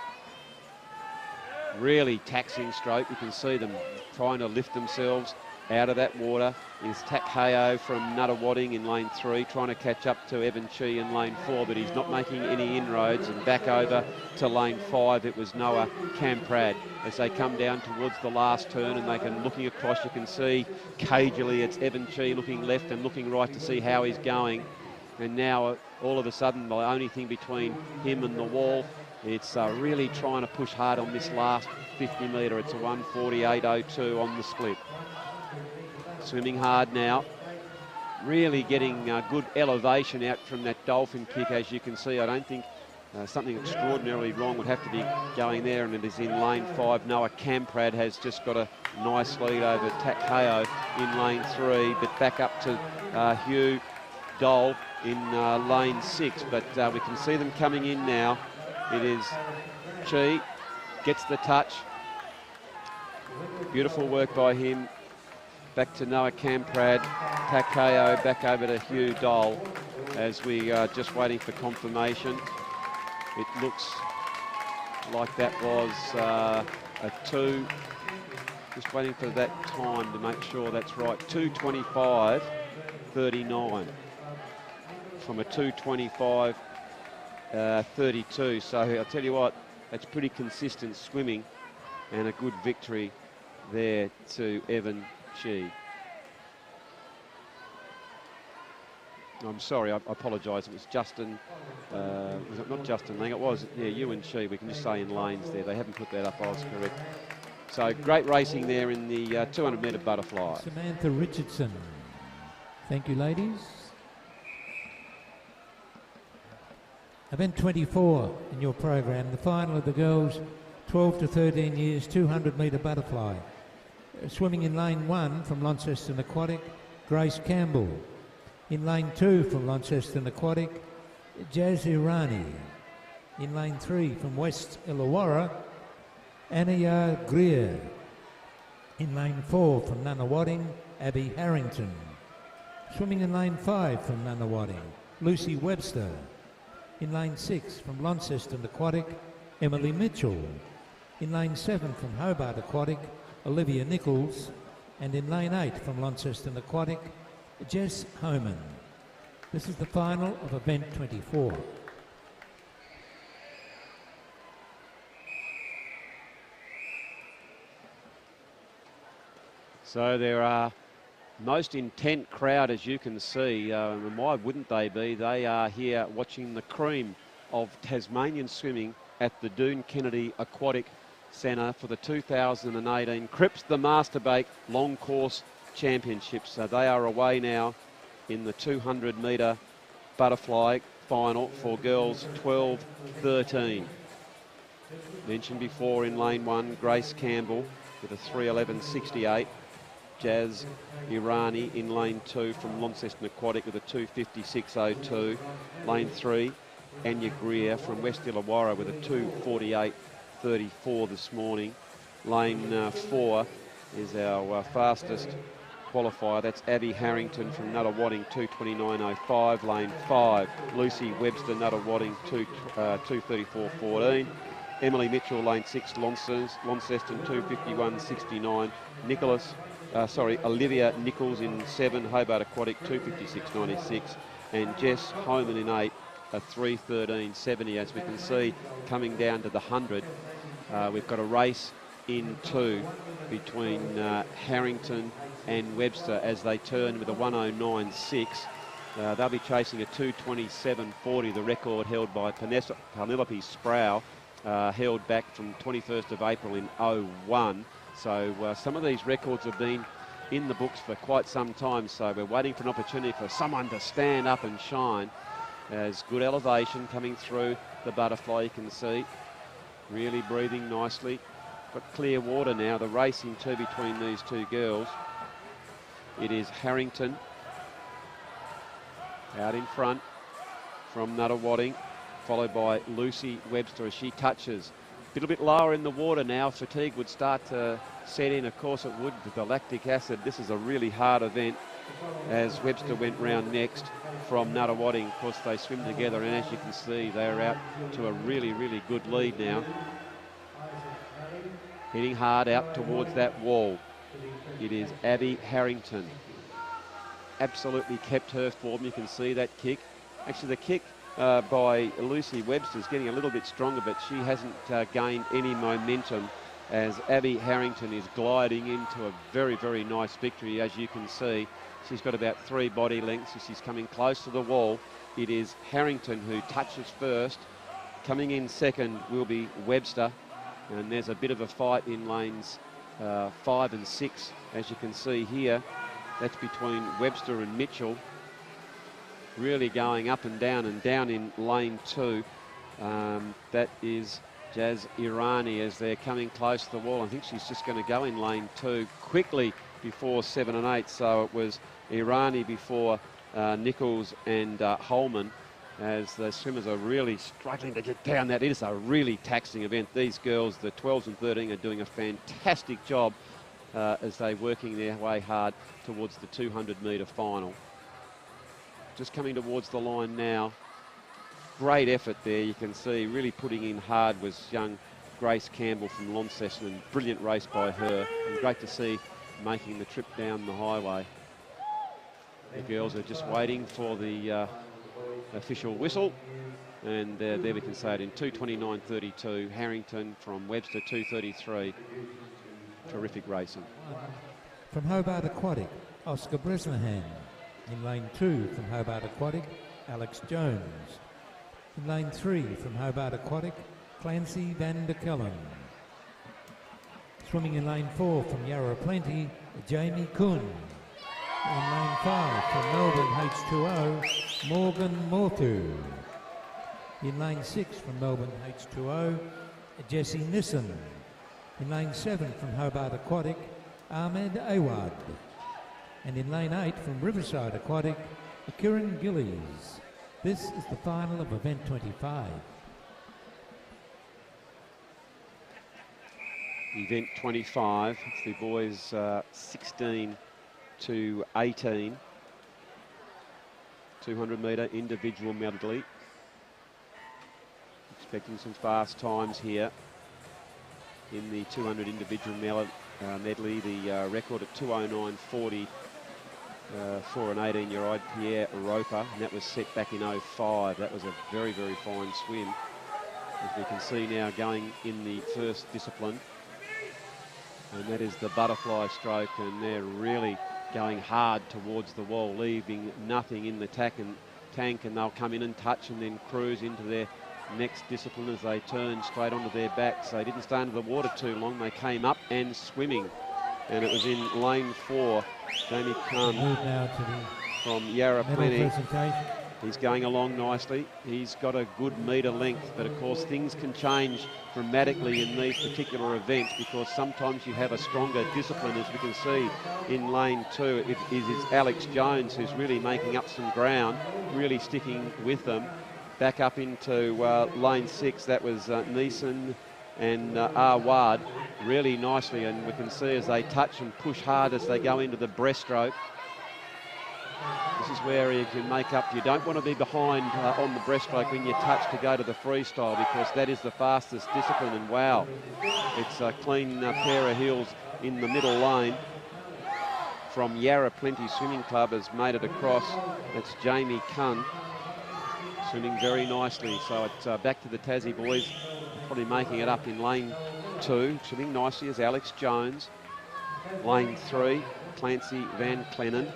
Really taxing stroke. You can see them trying to lift themselves out of that water. Is Takheo from Nuttawading in lane 3, trying to catch up to Evan Chi in lane 4, but he's not making any inroads. And back over to lane 5, it was Noah Camprad. As they come down towards the last turn and they can, looking across, you can see cagily it's Evan Chi looking left and looking right to see how he's going. And now all of a sudden the only thing between him and the wall, it's really trying to push hard on this last 50 metre. It's a 1:48.02 on the split. Swimming hard now, really getting good elevation out from that dolphin kick. As you can see, I don't think something extraordinarily wrong would have to be going there, and it is in lane 5. Noah Camprad has just got a nice lead over Takheo in lane 3, but back up to Hugh Dole in lane 6, but we can see them coming in now. It is Chi, gets the touch. Beautiful work by him. Back to Noah Camprad, Takheo back over to Hugh Dole as we are just waiting for confirmation. It looks like that was a 2. Just waiting for that time to make sure that's right. 2:25.39 from a 2:25.32. So I'll tell you what, that's pretty consistent swimming and a good victory there to Evan Chi. I'm sorry, I apologise. It was Justin, was it not Justin Lang? It was, yeah, you and Chi. We can just say in lanes there. They haven't put that up, I was correct. So great racing there in the 200 metre butterfly. Samantha Richardson. Thank you, ladies. Event 24 in your program, the final of the girls 12 to 13 years 200 metre butterfly. Swimming in lane 1 from Launceston Aquatic, Grace Campbell. In lane 2 from Launceston Aquatic, Jazz Irani. In lane 3 from West Illawarra, Anaya Greer. In lane 4 from Nunawading, Abby Harrington. Swimming in lane 5 from Nunawading, Lucy Webster. In lane 6 from Launceston Aquatic, Emily Mitchell. In lane 7 from Hobart Aquatic, Olivia Nichols. And in lane 8 from Launceston Aquatic, Jess Homan. This is the final of event 24. So there are most intent crowd, as you can see, and why wouldn't they be? They are here watching the cream of Tasmanian swimming at the Doone Kennedy Aquatic Centre for the 2018 Cripps the Masterbake Long Course Championships. So they are away now in the 200 metre butterfly final for girls 12-13. Mentioned before in lane 1, Grace Campbell with a 3:11.68. Jazz Irani in lane 2 from Launceston Aquatic with a 2:56.02. Lane 3, Anya Greer from West Illawarra with a 2:48.34 this morning. Lane 4 is our fastest qualifier. That's Abby Harrington from Nuttawading, 2:29.05. Lane 5, Lucy Webster, Nuttawading, 2:34.14. Emily Mitchell, lane 6, Launceston, 2:51.69. Olivia Nichols in 7, Hobart Aquatic, 2:56.96. And Jess Homan in 8, a 3:13.70. As we can see, coming down to the 100, we've got a race in 2 between Harrington and Webster as they turn with a 1:09.6. They'll be chasing a 2:27.40, the record held by Penelope Sproul, held back from 21st of April in 01. So some of these records have been in the books for quite some time, so we're waiting for an opportunity for someone to stand up and shine. As good elevation coming through the butterfly, you can see, really breathing nicely. Got clear water now, the racing too between these two girls. It is Harrington out in front from Nuttawading, followed by Lucy Webster as she touches. A little bit lower in the water now. Fatigue would start to set in. Of course it would with the lactic acid. This is a really hard event as Webster went round next from Nuttawading. Of course they swim together, and as you can see they're out to a really, really good lead now. Hitting hard out towards that wall. It is Abby Harrington. Absolutely kept her form. You can see that kick. Actually the kick by Lucy Webster is getting a little bit stronger, but she hasn't gained any momentum as Abby Harrington is gliding into a very, very nice victory. As you can see, she's got about 3 body lengths as she's coming close to the wall. It is Harrington who touches first. Coming in second will be Webster, and there's a bit of a fight in lanes 5 and 6, as you can see here. That's between Webster and Mitchell. Really going up and down in lane 2. That is Jazz Irani as they're coming close to the wall. I think she's just going to go in lane 2 quickly before 7 and 8. So it was Irani before Nichols and Holman, as the swimmers are really struggling to get down that. It is a really taxing event. These girls, the 12s and 13, are doing a fantastic job as they're working their way hard towards the 200-metre final. Just coming towards the line now. Great effort there, you can see, really putting in hard was young Grace Campbell from Launceston, and brilliant race by her, and great to see making the trip down the highway. The girls are just waiting for the official whistle, and there we can say it in 2:29.32. Harrington from Webster 2:33. Terrific racing. From Hobart Aquatic, Oscar Bresnahan. In lane 2 from Hobart Aquatic, Alex Jones. In lane 3 from Hobart Aquatic, Clancy Van der Kellen. Swimming in lane 4 from Yarra Plenty, Jamie Kuhn. In lane 5 from Melbourne H2O, Morgan Morthu. In lane 6 from Melbourne H2O, Jessie Nissen. In lane 7 from Hobart Aquatic, Ahmed Awad. And in lane 8 from Riverside Aquatic, Kieran Gillies. This is the final of event 25. Event 25, it's the boys 16 to 18. 200-metre individual medley. Expecting some fast times here in the 200 individual medley. The record at 2:09.40 for an 18-year-old Pierre Roper, and that was set back in 05. That was a very, very fine swim. As we can see now going in the first discipline, and that is the butterfly stroke, and they're really going hard towards the wall, leaving nothing in the tank, and they'll come in and touch and then cruise into their next discipline as they turn straight onto their backs. They didn't stay under the water too long. They came up and swimming, and it was in lane 4. Jamie Kahn from Yarra Plenty. He's going along nicely. He's got a good metre length, but of course things can change dramatically in these particular events, because sometimes you have a stronger discipline, as we can see in lane 2. It's Alex Jones who's really making up some ground, really sticking with them. Back up into lane 6, that was Neeson and Awad, really nicely, and we can see as they touch and push hard as they go into the breaststroke. This is where you can make up. You don't want to be behind on the breaststroke when you touch to go to the freestyle, because that is the fastest discipline, and wow, it's a clean pair of heels in the middle lane. From Yarra Plenty Swimming Club has made it across. That's Jamie Kuhn, swimming very nicely. So it's back to the Tassie boys, probably making it up in lane 2. Swimming nicely is Alex Jones. Lane 3, Clancy Van Clennon.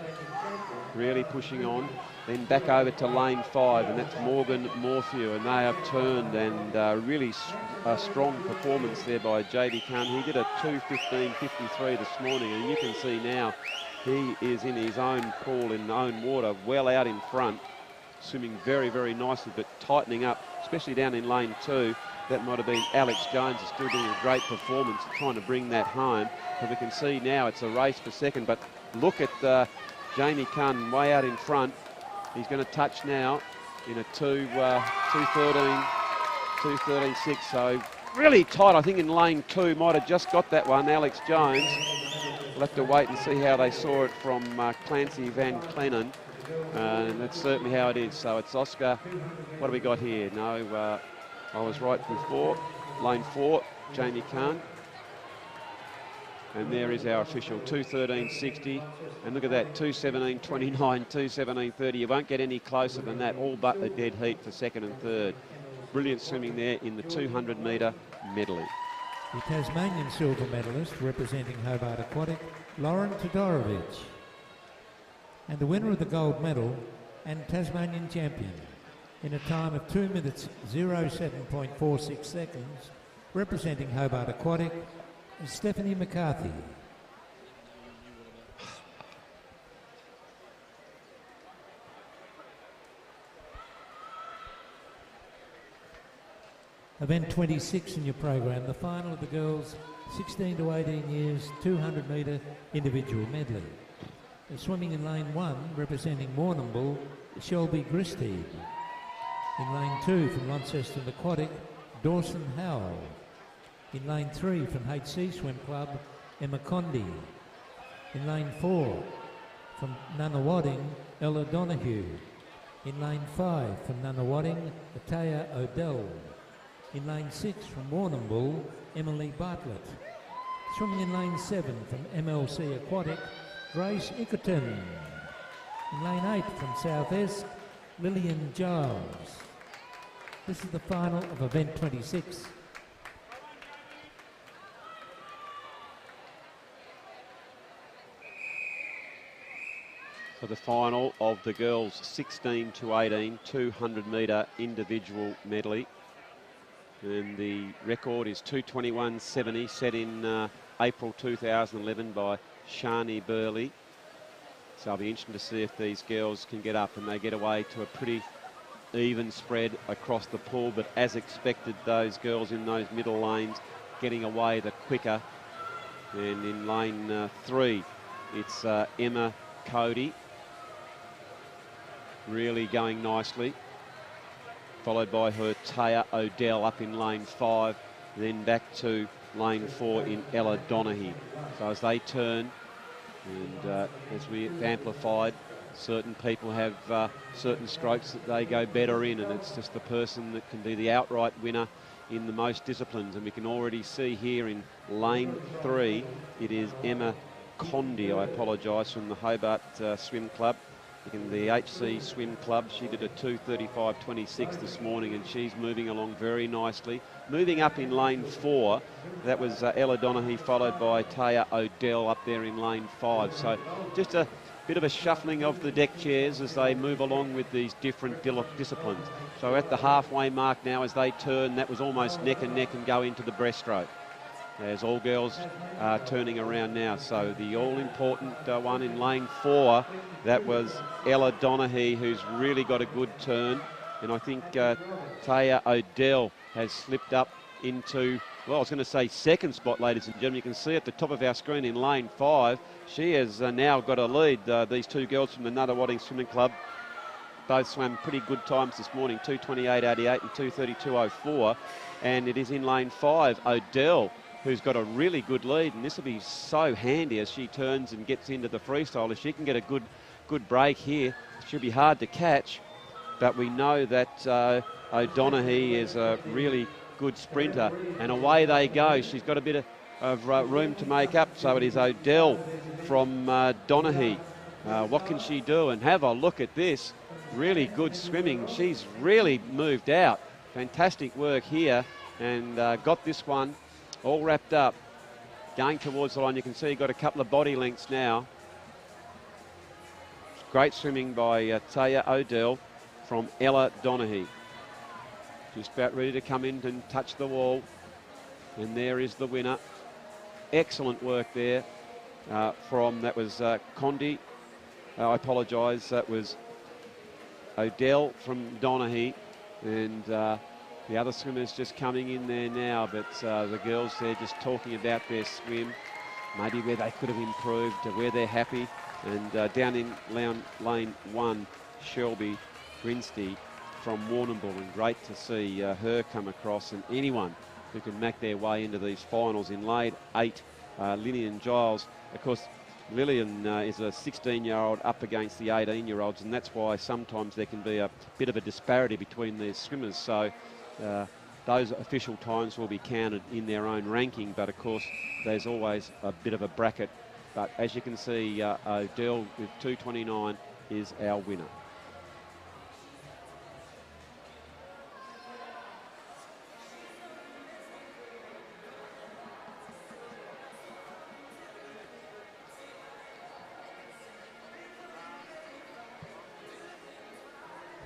really pushing on. Then back over to lane 5, and that's Morgan Morphew, and they have turned, and really a strong performance there by JB Khan. He did a 2:15.53 this morning, and you can see now he is in his own pool, in his own water, well out in front, swimming very, very nicely, but tightening up, especially down in lane 2. That might have been Alex Jones, is still doing a great performance, trying to bring that home. But we can see now it's a race for second, but look at Jamie Khan way out in front. He's going to touch now in a 2:13.6. So really tight. I think in lane 2 might have just got that one, Alex Jones. We'll have to wait and see how they saw it from Clancy Van Clennon. And that's certainly how it is. So it's Oscar. What do we got here? No, I was right before. Lane 4, Jamie Khan. And there is our official 2:13.60. And look at that, 2:17.29, 2:17.30. You won't get any closer than that, all but a dead heat for second and third. Brilliant swimming there in the 200-metre medley. The Tasmanian silver medalist representing Hobart Aquatic, Lauren Todorovic. And the winner of the gold medal and Tasmanian champion in a time of 2 minutes 07.46 seconds, representing Hobart Aquatic, Stephanie McCarthy. Event 26 in your program, the final of the girls 16 to 18 years 200-metre individual medley. Swimming in lane 1, representing Warrnambool, Shelby Gristeed. In lane 2 from Launceston Aquatic, Dawson Howell. In lane 3 from HC Swim Club, Emma Condi. In lane 4 from Nunawading, Ella Donoghue. In lane 5 from Nunawading, Ataya Odell. In lane 6 from Warrnambool, Emily Bartlett. Swimming in lane 7 from MLC Aquatic, Grace Ickerton. In lane 8 from South-Esk, Lillian Giles. This is the final of event 26. For the final of the girls 16 to 18 200-metre individual medley. And the record is 2:21.70, set in April 2011 by Shani Burley. So it'll be interesting to see if these girls can get up, and they get away to a pretty even spread across the pool. But as expected, those girls in those middle lanes getting away the quicker. And in lane 3, it's Emma Cody, really going nicely, followed by her Taya Odell up in lane 5, then back to lane 4 in Ella Donoghue. So as they turn, and as we've amplified, certain people have certain strokes that they go better in, and it's just the person that can be the outright winner in the most disciplines. And we can already see here in lane 3, it is Emma Condi, I apologise, from the Hobart Swim Club. In the HC Swim Club, she did a 2:35.26 this morning, and she's moving along very nicely. Moving up in lane 4, that was Ella Donoghue, followed by Taya Odell up there in lane 5. So just a bit of a shuffling of the deck chairs as they move along with these different disciplines. So at the halfway mark now, as they turn, that was almost neck and neck and go into the breaststroke. As all girls are turning around now. So the all-important one in lane 4, that was Ella Donoghue, who's really got a good turn. And I think Taya Odell has slipped up into, well, I was going to say second spot, ladies and gentlemen. You can see at the top of our screen in lane 5, she has now got a lead. These two girls from the Nunawading Swimming Club both swam pretty good times this morning, 2:28.88 and 2:32.04. And it is in lane 5, Odell, who's got a really good lead, and this will be so handy as she turns and gets into the freestyle. If she can get a good break here, she'll be hard to catch, but we know that O'Donoghue is a really good sprinter, and away they go. She's got a bit of room to make up, so it is Odell from Donoghue. What can she do? And have a look at this, really good swimming. She's really moved out. Fantastic work here, and got this one all wrapped up, going towards the line. You can see you've got a couple of body lengths now. Great swimming by Taya Odell from Ella Donaghy. Just about ready to come in and touch the wall. And there is the winner. Excellent work there that was Condi. I apologise, that was Odell from Donaghy. And the other swimmers just coming in there now, but the girls there just talking about their swim, maybe where they could have improved, where they're happy. And down in lane 1, Shelby Grinsty from Warrnambool, and great to see her come across, and anyone who can make their way into these finals. In lane 8, Lillian Giles. Of course, Lillian is a 16-year-old up against the 18-year-olds, and that's why sometimes there can be a bit of a disparity between these swimmers. So those official times will be counted in their own ranking, but of course there's always a bit of a bracket. But as you can see, Odell with 2:29 is our winner.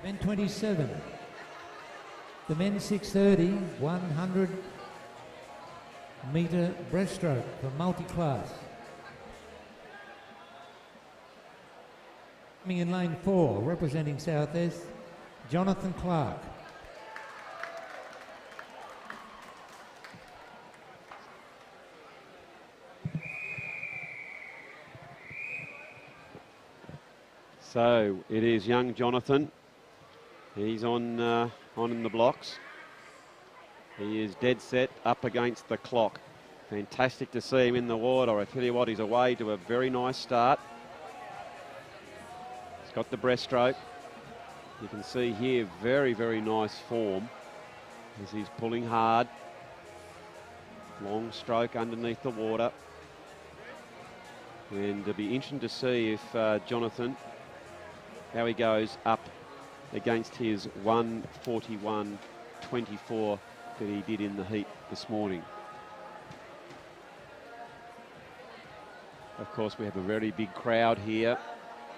Men 27. The men's 630, 100 metre breaststroke for multi-class. Coming in lane 4, representing Southeast, Jonathan Clark. So it is young Jonathan. He's on in the blocks. He is dead set up against the clock. Fantastic to see him in the water. I tell you what, he's away to a very nice start. He's got the breaststroke. You can see here very, very nice form as he's pulling hard. Long stroke underneath the water. And it'll be interesting to see if Jonathan, how he goes up against his 1:41.24 that he did in the heat this morning. Of course, we have a very big crowd here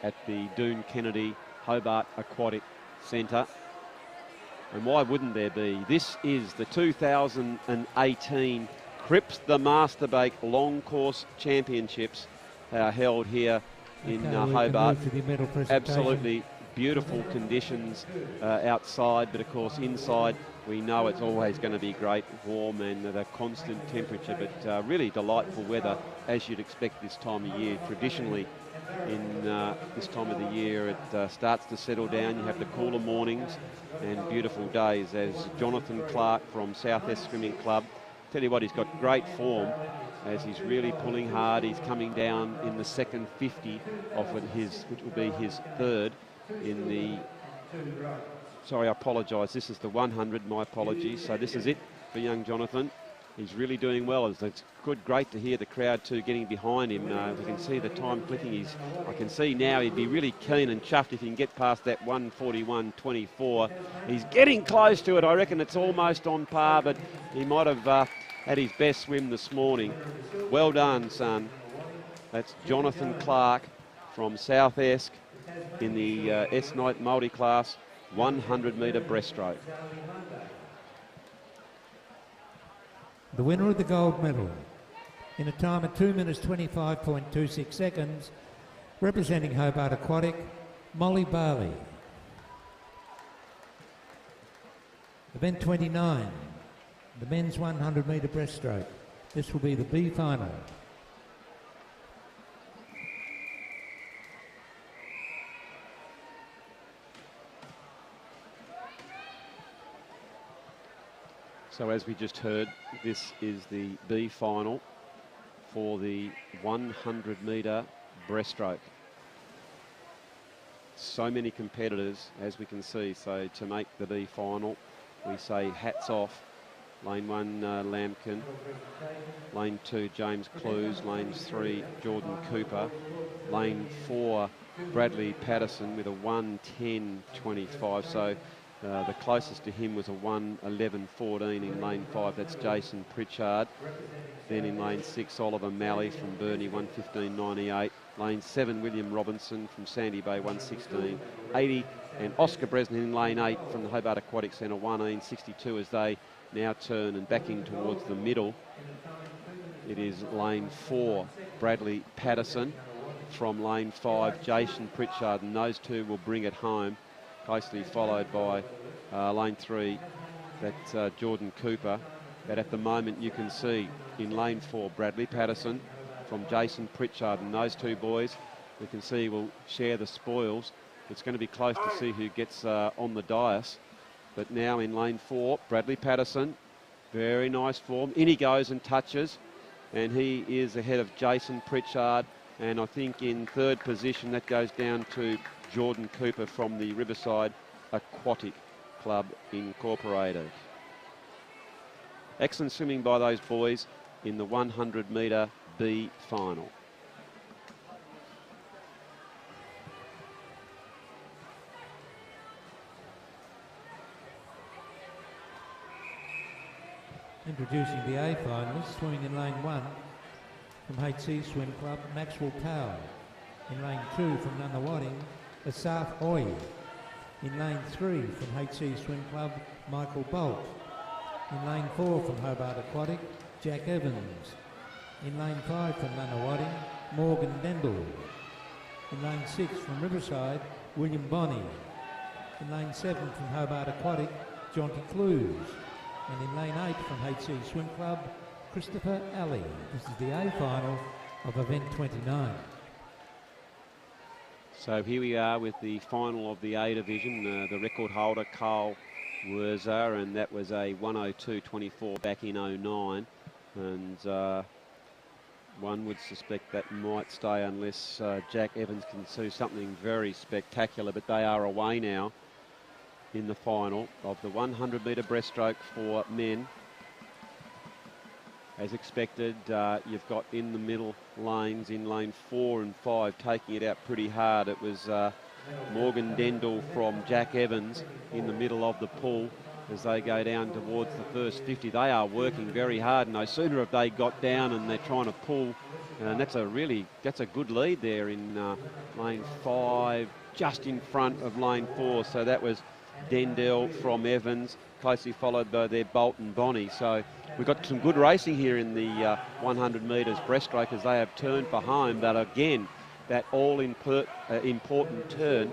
at the Doone Kennedy Hobart Aquatic Centre. And why wouldn't there be? This is the 2018 Cripps the Masterbake Long Course Championships held here in Hobart. Absolutely beautiful conditions outside, but of course inside we know it's always going to be great, warm and at a constant temperature, but really delightful weather as you'd expect this time of year. Traditionally in this time of the year it starts to settle down. You have the cooler mornings and beautiful days, as Jonathan Clark from Southeast Swimming Club. Tell you what, he's got great form as he's really pulling hard. He's coming down in the second 50 of his, which will be his third in the, sorry, I apologise, this is the 100, my apologies. So this is it for young Jonathan. He's really doing well. It's great to hear the crowd too getting behind him. We can see the time clicking. I can see now he'd be really keen and chuffed if he can get past that 1:41.24. He's getting close to it. I reckon it's almost on par, but he might have had his best swim this morning. Well done, son. That's Jonathan Clark from South Esk in the S-Night multi-class 100 metre breaststroke. The winner of the gold medal in a time of 2 minutes 25.26 seconds, representing Hobart Aquatic, Molly Barley. Event 29, the men's 100 metre breaststroke. This will be the B final. So as we just heard, this is the B final for the 100 metre breaststroke. So many competitors, as we can see. So to make the B final, we say hats off. Lane 1, Lampkin. Lane 2, James Clues. Lanes 3, Jordan Cooper. Lane 4, Bradley Patterson with a 1:10.25. So the closest to him was a 1:11.14 in lane 5. That's Jason Pritchard. Then in lane 6, Oliver Malley from Burnie, 1:15.98. Lane 7, William Robinson from Sandy Bay, 1:16.80. And Oscar Bresnan in lane 8 from the Hobart Aquatic Centre, 1:62 as they now turn and back in towards the middle. It is lane 4, Bradley Patterson. From lane 5, Jason Pritchard, and those two will bring it home, closely followed by lane 3, that's Jordan Cooper. But at the moment you can see in lane 4, Bradley Patterson from Jason Pritchard, and those two boys we can see will share the spoils. It's going to be close to see who gets on the dais. But now in lane 4, Bradley Patterson, very nice form. In he goes and touches, and he is ahead of Jason Pritchard. And I think in third position that goes down to Jordan Cooper from the Riverside Aquatic Club Incorporated. Excellent swimming by those boys in the 100 metre B final. Introducing the A finalists, swimming in lane 1 from HC Swim Club, Maxwell Powell. In lane 2 from Nunawading, Asaf Hoy. In lane 3 from HC Swim Club, Michael Bolt. In lane 4 from Hobart Aquatic, Jack Evans. In lane 5 from Nunawading, Morgan Dendell. In lane 6 from Riverside, William Bonney. In lane 7 from Hobart Aquatic, Jonty Clues. And in lane 8 from HC Swim Club, Christopher Alley. This is the A final of event 29. So here we are with the final of the A division. The record holder, Carl Werzer, and that was a 1:02.24 back in 09. And one would suspect that might stay unless Jack Evans can do something very spectacular. But they are away now in the final of the 100 metre breaststroke for men. As expected, you've got in the middle lanes in lane 4 and 5 taking it out pretty hard. It was Morgan Dendell from Jack Evans in the middle of the pool as they go down towards the first 50. They are working very hard, and no sooner have they got down and they're trying to pull, and that's a good lead there in lane 5, just in front of lane 4. So that was Dendell from Evans, closely followed by their Bolt and Bonney. So we've got some good racing here in the 100 metres breaststroke as they have turned for home. But again, that important turn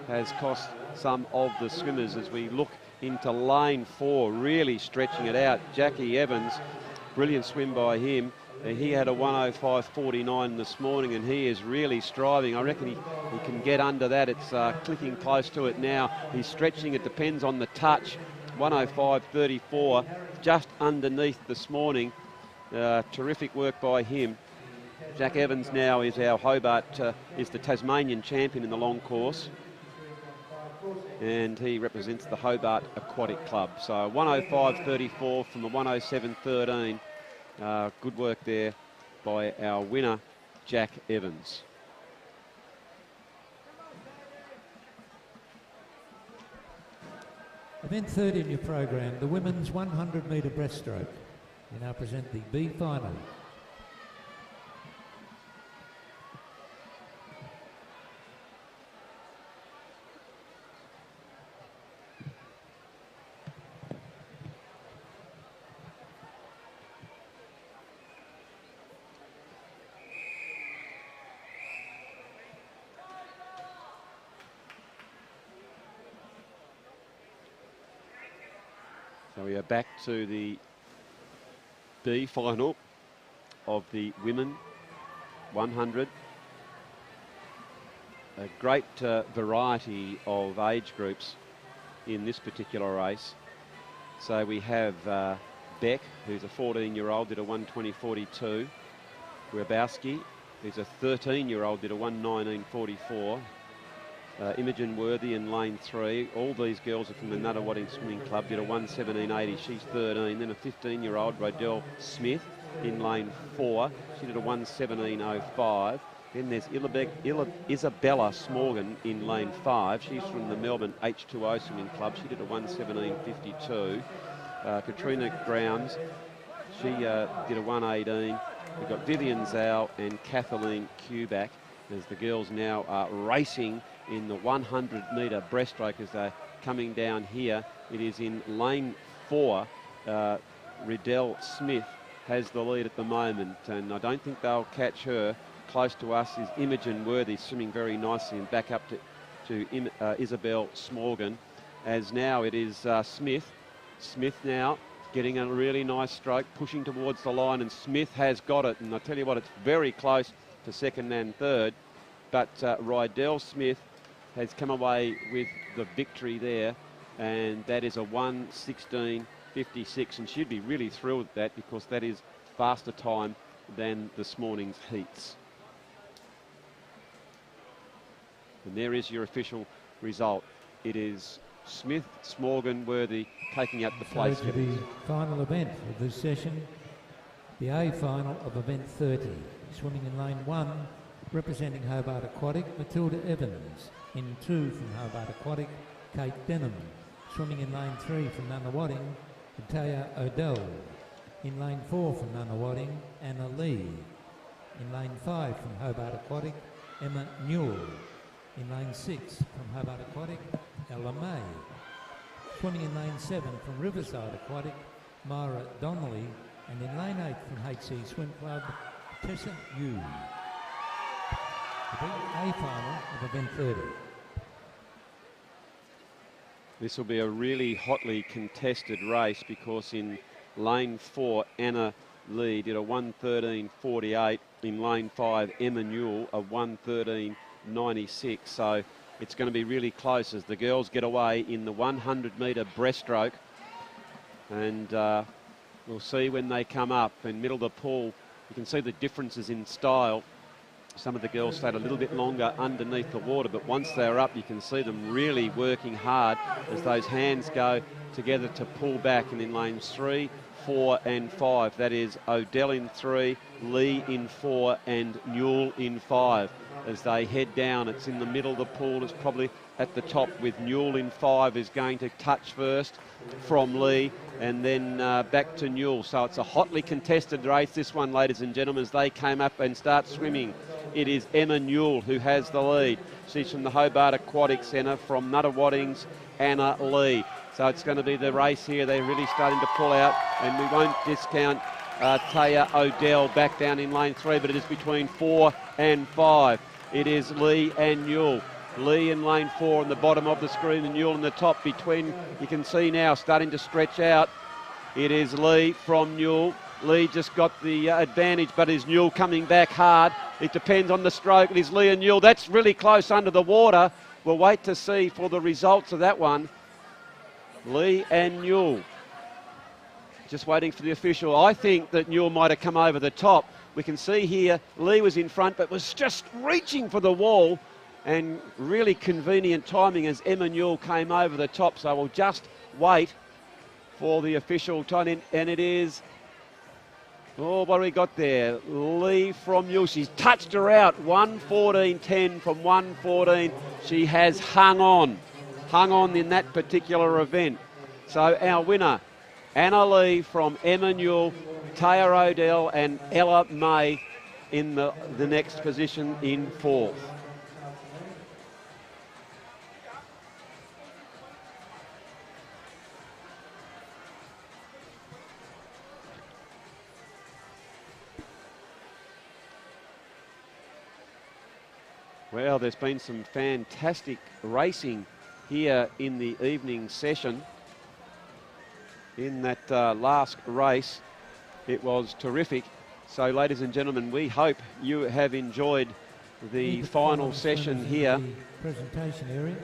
has cost some of the swimmers as we look into lane 4, really stretching it out. Jackie Evans, brilliant swim by him. He had a 1:05.49 this morning, and he is really striving. I reckon he can get under that. It's clicking close to it now. He's stretching. It depends on the touch. 1:05.34, just underneath this morning. Terrific work by him. Jack Evans now is our Hobart, is the Tasmanian champion in the long course. And he represents the Hobart Aquatic Club. So 1:05.34 from the 1:07.13. Good work there by our winner, Jack Evans. Event 30 in your program, the women's 100 metre breaststroke. We now present the B final. So we are back to the B final of the women 100. A great variety of age groups in this particular race. So we have Beck, who's a 14-year-old, did a 1:20.42. Grabowski, who's a 13-year-old, did a 1:19.44. Imogen Worthy in lane 3. All these girls are from the Nunawading Swimming Club, did a 1:17.80. She's 13. Then a 15-year-old, Rodell Smith, in lane 4. She did a 1:17.05. Then there's Isabella Smorgan in lane 5. She's from the Melbourne H2O Swimming Club. She did a 1:17.52. Katrina Grounds, she did a 1:18. We've got Vivian Zhao and Kathleen Kuback as the girls now are racing in the 100-metre breaststroke as they're coming down here. It is in lane 4. Riddell Smith has the lead at the moment, and I don't think they'll catch her. Close to us is Imogen Worthy, swimming very nicely, and back up to Isabel Smorgan, as now it is Smith. Smith now getting a really nice stroke, pushing towards the line, and Smith has got it. And I tell you what, it's very close to second and third, but Riddell Smith has come away with the victory there, and that is a 1:16.56, and she'd be really thrilled at that, because that is faster time than this morning's heats. And there is your official result. It is Smith, Smorgan, Worthy taking up the place. So to the final event of this session, the A final of event 30. Swimming in lane 1, representing Hobart Aquatic, Matilda Evans. In 2 from Hobart Aquatic, Kate Denham. Swimming in lane 3 from Nunawading, Taya O'Dell. In lane 4 from Nunawading, Anna Lee. In lane 5 from Hobart Aquatic, Emma Newell. In lane 6 from Hobart Aquatic, Ella May. Swimming in lane 7 from Riverside Aquatic, Myra Donnelly. And in lane 8 from HC Swim Club, Tessa Yu. The A final of event 30. This will be a really hotly contested race, because in lane 4, Anna Lee did a 1:13.48. In lane 5, Emma Newell, a 1:13.96. So it's going to be really close as the girls get away in the 100-metre breaststroke. And we'll see when they come up in middle of the pool. You can see the differences in style. Some of the girls stayed a little bit longer underneath the water, but once they're up, you can see them really working hard as those hands go together to pull back. And in lanes 3, 4 and 5, that is O'Dell in 3, Lee in 4 and Newell in 5. As they head down, it's in the middle of the pool. It's probably at the top, with Newell in 5 is going to touch first from Lee, and then back to Newell. So it's a hotly contested race, this one, ladies and gentlemen, as they came up and start swimming. It is Emma Newell who has the lead. She's from the Hobart Aquatic Centre. From Nunawading's Anna Lee. So it's going to be the race here. They're really starting to pull out, and we won't discount Taya O'Dell back down in lane 3, but it is between 4 and 5. It is Lee and Newell. Lee in lane 4 on the bottom of the screen, and Newell in the top. Between, you can see now, starting to stretch out. It is Lee from Newell. Lee just got the advantage, but is Newell coming back hard? It depends on the stroke. It is Lee and Newell. That's really close under the water. We'll wait to see for the results of that one. Lee and Newell. Just waiting for the official. I think that Newell might have come over the top. We can see here Lee was in front, but was just reaching for the wall, and really convenient timing as Emma Newell came over the top. So we'll just wait for the official time, and it is, oh, what do we got there? Lee from Newell. She's touched her out. 1:14.10 from 1:14. She has hung on in that particular event. So our winner, Anna Lee from Emma Newell, Taya O'Dell and Ella May in the next position in 4th. Well, there's been some fantastic racing here in the evening session. In that last race, it was terrific. So, ladies and gentlemen, we hope you have enjoyed the final session here. Presentation area.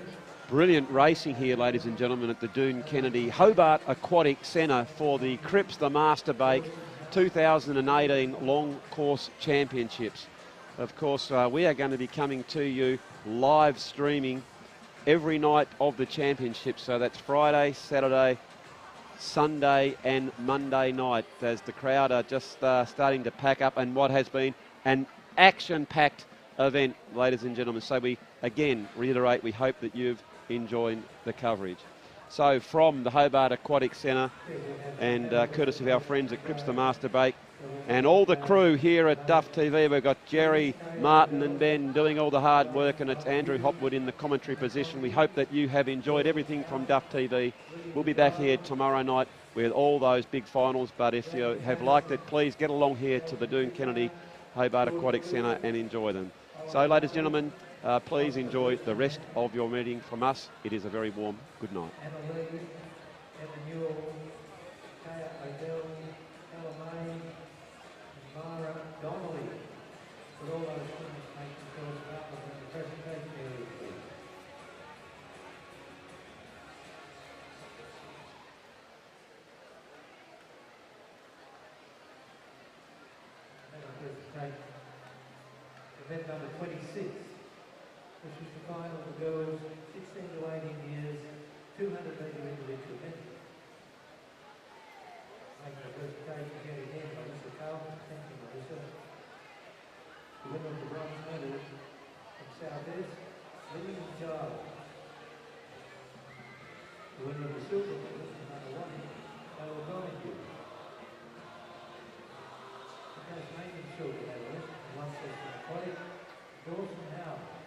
Brilliant racing here, ladies and gentlemen, at the Doone Kennedy Hobart Aquatic Centre for the Cripps the Master Bake 2018 Long Course Championships. Of course, we are going to be coming to you live streaming every night of the championship. So that's Friday, Saturday, Sunday and Monday night, as the crowd are just starting to pack up, and what has been an action-packed event, ladies and gentlemen. So we again reiterate, we hope that you've enjoyed the coverage. So from the Hobart Aquatic Centre, and courtesy of our friends at Cripps the Master Bake, And all the crew here at Duff TV, we've got Jerry, Martin and Ben doing all the hard work, and it's Andrew Hopwood in the commentary position. We hope that you have enjoyed everything from Duff TV. We'll be back here tomorrow night with all those big finals, but if you have liked it, please get along here to the Doone Kennedy Hobart Aquatic Centre and enjoy them. So, ladies and gentlemen, please enjoy the rest of your meeting from us. It is a very warm good night. Event number 26, which is the final for girls 16 to 18 years, 200 metre individual event. Making the presentation here again by Mr. Carlton. Thank you, Melissa. The winner of the bronze medal from South-Est, Lillian Giles. The winner of the silver medal from number 1, Dale Donahue. The Tasmanian silver medalist, one session aquatic, Dawson Howard.